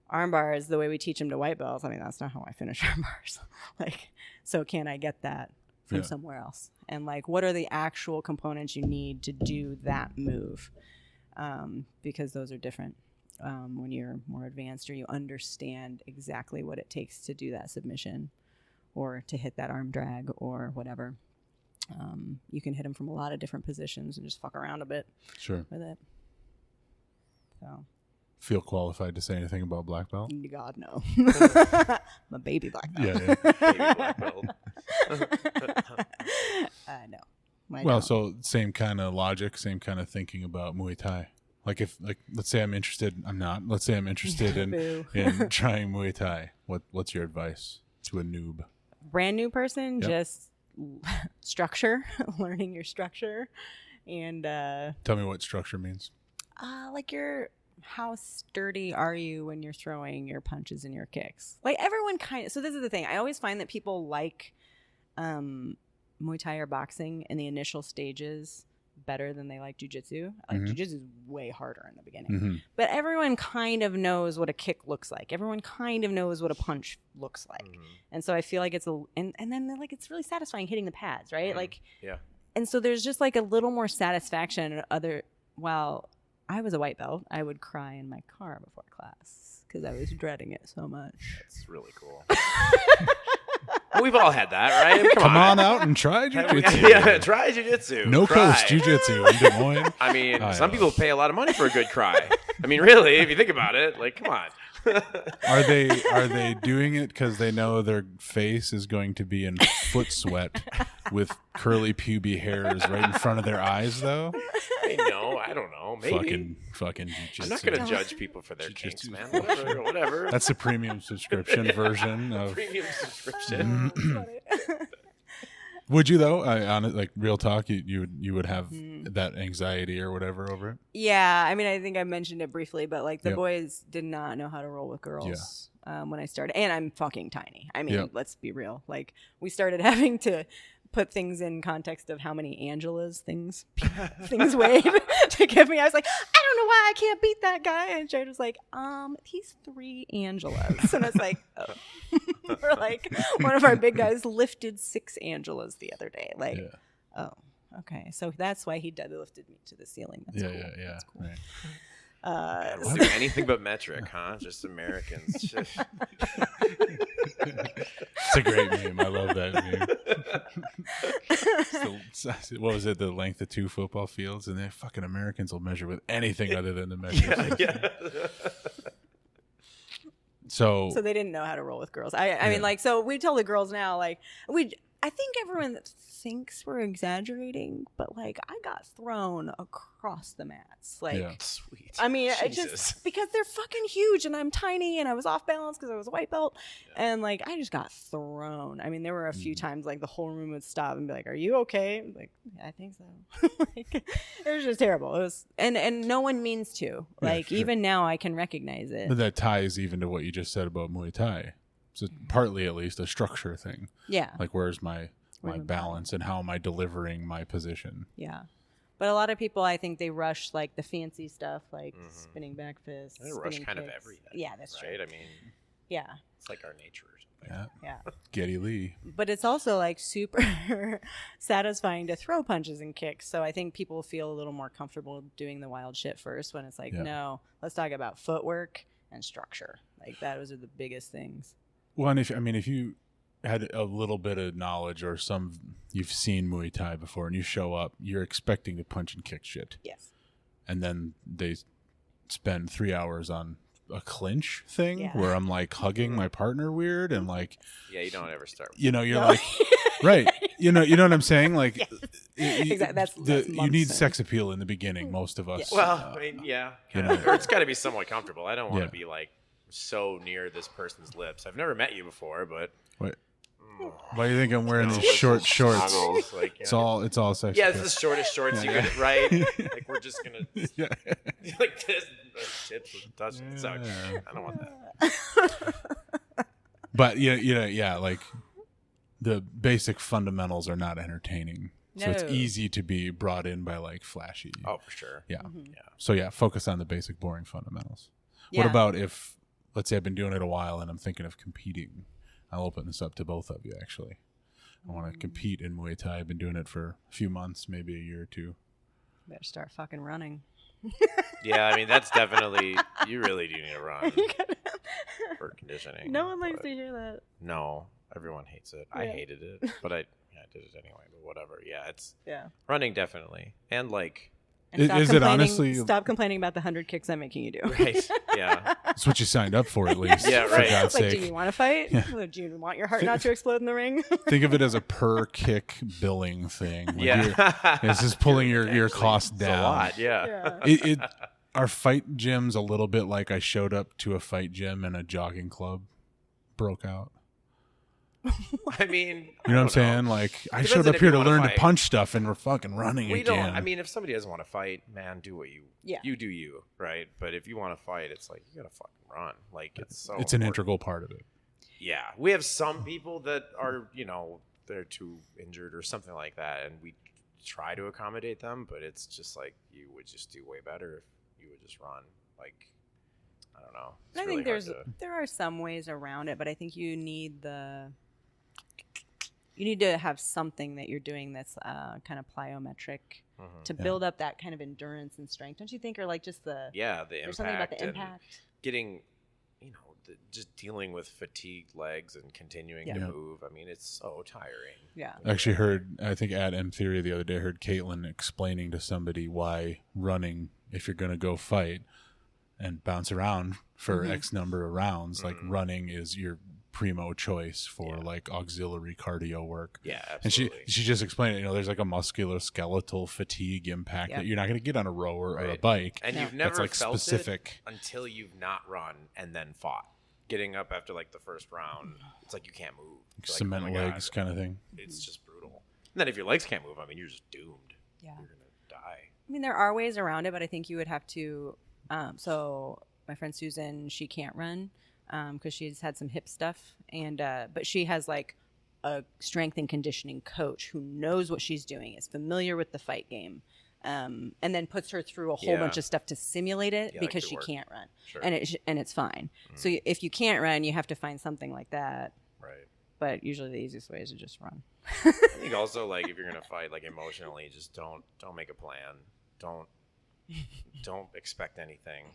arm bars, the way we teach them to white belts. I mean, that's not how I finish arm bars. Like, so can I get that from somewhere else? And like, what are the actual components you need to do that move? Because those are different when you're more advanced or you understand exactly what it takes to do that submission or to hit that arm drag or whatever. You can hit them from a lot of different positions and just fuck around a bit with it. So, Feel qualified to say anything about black belt? God, no. I'm a baby black belt. Yeah. Baby black belt. No. Well, so same kind of logic, same kind of thinking about Muay Thai. Like let's say I'm interested. I'm not. Let's say I'm interested in trying Muay Thai. What's your advice to a noob? Brand new person, Yep. just structure, learning your structure, and Tell me what structure means. like how sturdy are you when you're throwing your punches and your kicks? Like everyone so this is the thing. I always find that people like Muay Thai or boxing in the initial stages better than they like jiu-jitsu. Like jiu-jitsu is way harder in the beginning. But everyone kind of knows what a kick looks like. Everyone kind of knows what a punch looks like. And so I feel like it's and then like it's really satisfying hitting the pads, right? Like Yeah. And so there's just like a little more satisfaction. While I was a white belt, I would cry in my car before class because I was dreading it so much. It's really cool. We've all had that, right? Come on out and try jiu-jitsu. Yeah, try jiu-jitsu. No Cry. Coast Jiu-Jitsu in Des Moines. I mean, some people pay a lot of money for a good cry. I mean, really, if you think about it, like, come on. Are they doing it because they know their face is going to be in foot sweat with curly pubic hairs right in front of their eyes, though? I don't know. Maybe. Fucking jiu-jitsu. I'm not going to judge people for their kinks, man. Whatever. That's the premium subscription version of. Premium subscription. Would you though? Like real talk, you would have that anxiety or whatever over it. Yeah, I mean, I think I mentioned it briefly, but like the boys did not know how to roll with girls when I started, and I'm fucking tiny. I mean, let's be real. Like we started having to put things in context of how many Angelas things weighed to give me. I was like, I don't know why I can't beat that guy. And Jared was like, he's 3 Angelas. And I was like, oh. Or like one of our big guys lifted 6 Angelas the other day. Like, oh, okay. So that's why he deadlifted me to the ceiling. That's cool. Yeah. That's cool. Right. We'll do anything but metric, huh? Just Americans. It's a great meme. I love that meme. What was it? The length of 2 football fields, and the fucking Americans will measure with anything other than the measure. Yeah. So they didn't know how to roll with girls. I mean, like, so we tell the girls now, like, I think everyone thinks we're exaggerating, but like I got thrown across the mats. Like, sweet. I mean, it just because they're fucking huge and I'm tiny and I was off balance because I was a white belt, and like I just got thrown. I mean, there were a few times like the whole room would stop and be like, "Are you okay?" I'm like, yeah, I think so. Like, it was just terrible. It was, and no one means to. Like even now, I can recognize it. But that ties even to what you just said about Muay Thai. So partly, at least, a structure thing. Yeah. Like, where's my balance and how am I delivering my position? Yeah. But a lot of people, I think they rush, like, the fancy stuff, like spinning back fists. They rush kind of everything. Yeah, that's right. true. I mean, yeah. It's like our nature or something. Yeah. Geddy Lee. But it's also, like, super satisfying to throw punches and kicks. So I think people feel a little more comfortable doing the wild shit first when it's like, no, let's talk about footwork and structure. Like, those are the biggest things. Well, and if you had a little bit of knowledge or you've seen Muay Thai before and you show up, you're expecting to punch and kick shit. Yes. And then they spend 3 hours on a clinch thing where I'm like hugging my partner weird and like. Yeah, you don't ever start. You're like, right. You know what I'm saying? Like, exactly. That's you need sex appeal in the beginning. Most of us. Well, I mean, or it's got to be somewhat comfortable. I don't want to be like so near this person's lips. I've never met you before, but why do you think I'm wearing these short shorts? Like, it's all sex. Yeah, it's the shortest shorts you could, right? Like we're just gonna like this, the tips will touch. So I don't want that. But like the basic fundamentals are not entertaining. So it's easy to be brought in by like flashy. Oh, for sure. Yeah. So focus on the basic boring fundamentals. What about if, let's say I've been doing it a while and I'm thinking of competing? I'll open this up to both of you, actually. I want to compete in Muay Thai. I've been doing it for a few months, maybe a year or two. Better start fucking running. Yeah, I mean, that's definitely, you really do need to run for conditioning. No one likes to hear that. No, everyone hates it. I hated it, but I did it anyway, but whatever. Yeah, running definitely. And like, is it honestly? Stop complaining about the 100 kicks I'm making you do. Right. Yeah. That's what you signed up for, at least. Yeah, right. For God's like, sake. do you want to fight? Do you want your heart not to explode in the ring? Think of it as a per kick billing thing. Like it's just pulling your costs down. A lot. Yeah. Are fight gyms a little bit like I showed up to a fight gym and a jogging club broke out? I mean, you know what I'm saying? Like, I showed up here to learn to punch stuff, and we're fucking running again. I mean, if somebody doesn't want to fight, man, do what you do you, right? But if you want to fight, it's like you gotta fucking run. Like it's an integral part of it. Yeah, we have some people that are they're too injured or something like that, and we try to accommodate them, but it's just like you would just do way better if you would just run. Like, I don't know. I think there are some ways around it, but I think you need to have something that you're doing that's kind of plyometric to build up that kind of endurance and strength. Don't you think? Or like just the impact. Something about the impact. Getting, just dealing with fatigued legs and continuing to move. I mean, it's so tiring. Yeah. I actually heard, I think at M Theory the other day, I heard Caitlin explaining to somebody why running, if you're going to go fight and bounce around for X number of rounds, like running is your primo choice for like auxiliary cardio work. Yeah, absolutely. And she just explained it, there's like a musculoskeletal fatigue impact that you're not going to get on a rower or a bike. And you've never like felt specific it until you've not run and then fought. Getting up after like the first round, it's like you can't move. Cement legs kind of thing. It's just brutal. And then if your legs can't move, I mean, you're just doomed. Yeah. You're going to die. I mean, there are ways around it, but I think you would have to. So my friend Susan, she can't run because she's had some hip stuff, and but she has like a strength and conditioning coach who knows what she's doing, is familiar with the fight game, and then puts her through a whole bunch of stuff to simulate it because she can't run, and it's fine. So if you can't run, you have to find something like that. Right. But usually the easiest way is to just run. I think also, like, if you're gonna fight, like, emotionally, just don't make a plan. Don't expect anything.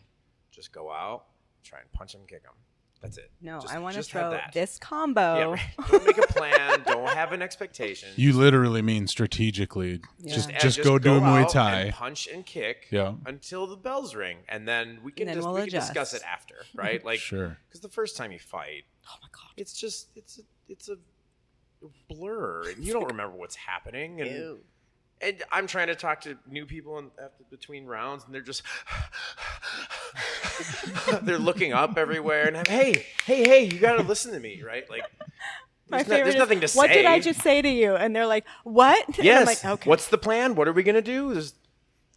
Just go out, try and punch them, kick them. That's it. No, just, I want to just throw this combo. Yeah, right. Don't make a plan. Don't have an expectation. You literally mean strategically. Yeah. Just go do a Muay Thai. And punch and kick until the bells ring, and then we can discuss it after, right? Like, sure. Because the first time you fight, oh my god, it's a blur, and you don't remember what's happening. And I'm trying to talk to new people between rounds, and they're just they're looking up everywhere, and hey, you got to listen to me, right? Like, there's nothing to say. What did I just say to you? And they're like, what? Yes. I'm like, okay. What's the plan? What are we gonna do?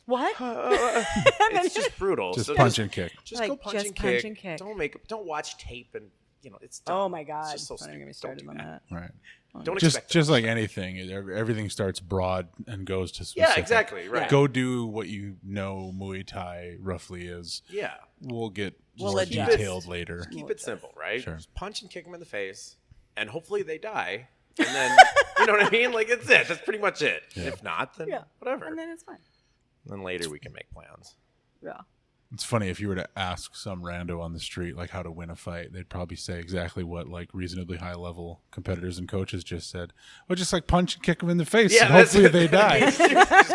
What? It's just brutal. Just punch and kick. Just go punch and kick. Don't watch tape, and it's dumb. Oh my god! It's just so I'm gonna get me started on that. Right. Don't expect just like anything, everything starts broad and goes to specific. Yeah, exactly. Right. Go do what you know Muay Thai roughly is. Yeah. We'll get more detailed later. Just keep it simple, right? Sure. Just punch and kick them in the face, and hopefully they die. And then, you know what I mean? Like, it's it. That's pretty much it. Yeah. If not, then whatever. And then it's fine. Then later we can make plans. Yeah. It's funny, if you were to ask some rando on the street like how to win a fight, they'd probably say exactly what like reasonably high level competitors and coaches just said. Well, just like punch and kick them in the face, and hopefully they die. Just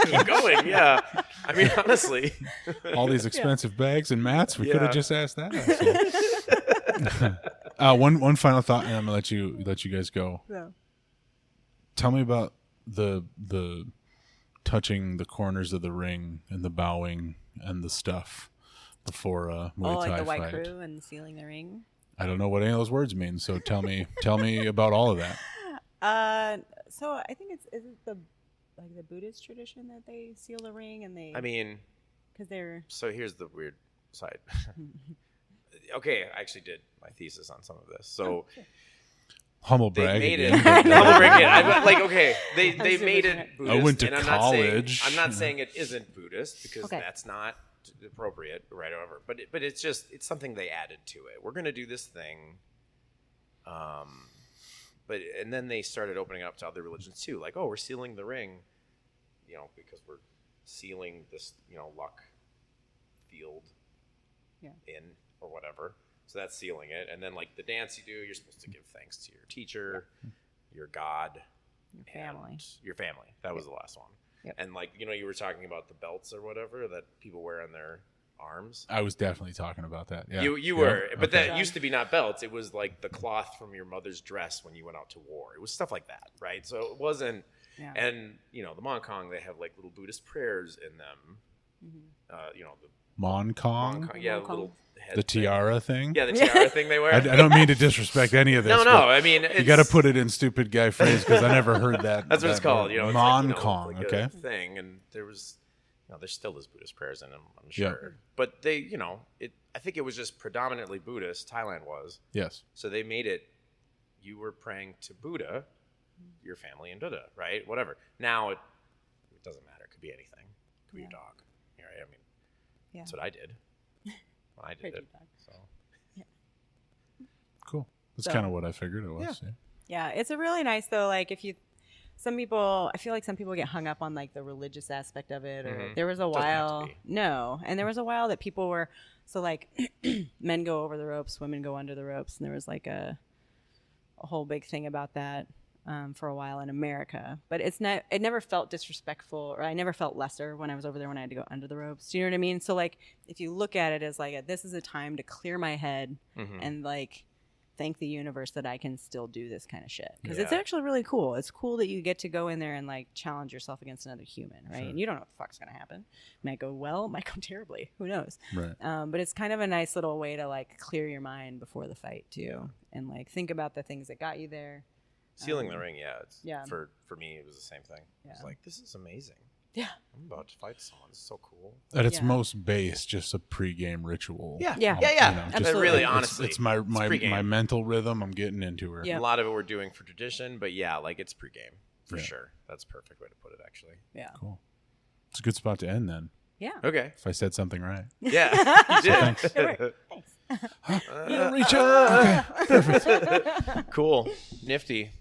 keep going. Yeah, I mean, honestly, all these expensive bags and mats, we could have just asked that. One final thought, and I'm gonna let you guys go. Yeah. Tell me about the touching the corners of the ring and the bowing and the stuff before a Muay Thai like the white fight. crew and sealing the ring. I don't know what any of those words mean, so tell me about all of that. So I think is it the Buddhist tradition that they seal the ring and they? I mean, because they're. So here's the weird side. Okay, I actually did my thesis on some of this. So. Humble brag. They made it. Humble brag. Okay, they made it Buddhist. I went to college. I'm not saying it isn't Buddhist because that's not appropriate, right? Over, but it's something they added to it. We're gonna do this thing, and then they started opening up to other religions too. Like, we're sealing the ring, because we're sealing this, luck field in or whatever. So that's sealing it. And then, like, the dance you do, you're supposed to give thanks to your teacher, your God, your family. That was the last one. Yep. And, like, you were talking about the belts or whatever that people wear on their arms. I was definitely talking about that. Yeah. You were. But that used to be not belts. It was, like, the cloth from your mother's dress when you went out to war. It was stuff like that, right? So it wasn't. Yeah. And, the Mon Kong, they have, like, little Buddhist prayers in them. Mm-hmm. The Mon Kong? Yeah, little head the tiara thing? Yeah, the tiara thing they wear. I don't mean to disrespect any of this. No, I mean, you got to put it in stupid guy phrase because I never heard that. That's what it's called. Mon Kong, like okay. Thing, and there was, there still is Buddhist prayers in them, I'm sure. Yeah. But they, I think it was just predominantly Buddhist. Thailand was. Yes. So they made it. You were praying to Buddha, your family, and Buddha, right? Whatever. Now it doesn't matter. It could be anything. It could be your dog. Right? I mean. Yeah. That's what I did. I did it. So. Yeah. Cool. That's kind of what I figured it was. Yeah, it's a really nice though. Like I feel like some people get hung up on like the religious aspect of it. Or there was a while, and there was a while that people were like men go over the ropes, women go under the ropes, and there was like a whole big thing about that. For a while in America, but it never felt disrespectful, or I never felt lesser when I was over there when I had to go under the ropes. Do you know what I mean? So like, if you look at it as like, this is a time to clear my head and like thank the universe that I can still do this kind of shit. Because it's actually really cool. It's cool that you get to go in there and like challenge yourself against another human, right? Sure. And you don't know what the fuck's going to happen. It might go well, it might go terribly. Who knows? Right. But it's kind of a nice little way to like clear your mind before the fight too. And like think about the things that got you there. Sealing the ring, it's, yeah. For me, it was the same thing. Yeah. I was like, this is amazing. Yeah. I'm about to fight someone. It's so cool. At its most base, just a pregame ritual. Yeah. Absolutely. Really, honestly, it's my mental rhythm. I'm getting into her. Yeah. A lot of it we're doing for tradition, but like it's pregame for sure. That's a perfect way to put it, actually. Yeah. Cool. It's a good spot to end then. Yeah. Okay. If I said something right. Yeah. You did. Thanks. You don't reach out. Okay. Perfect. Cool. Nifty.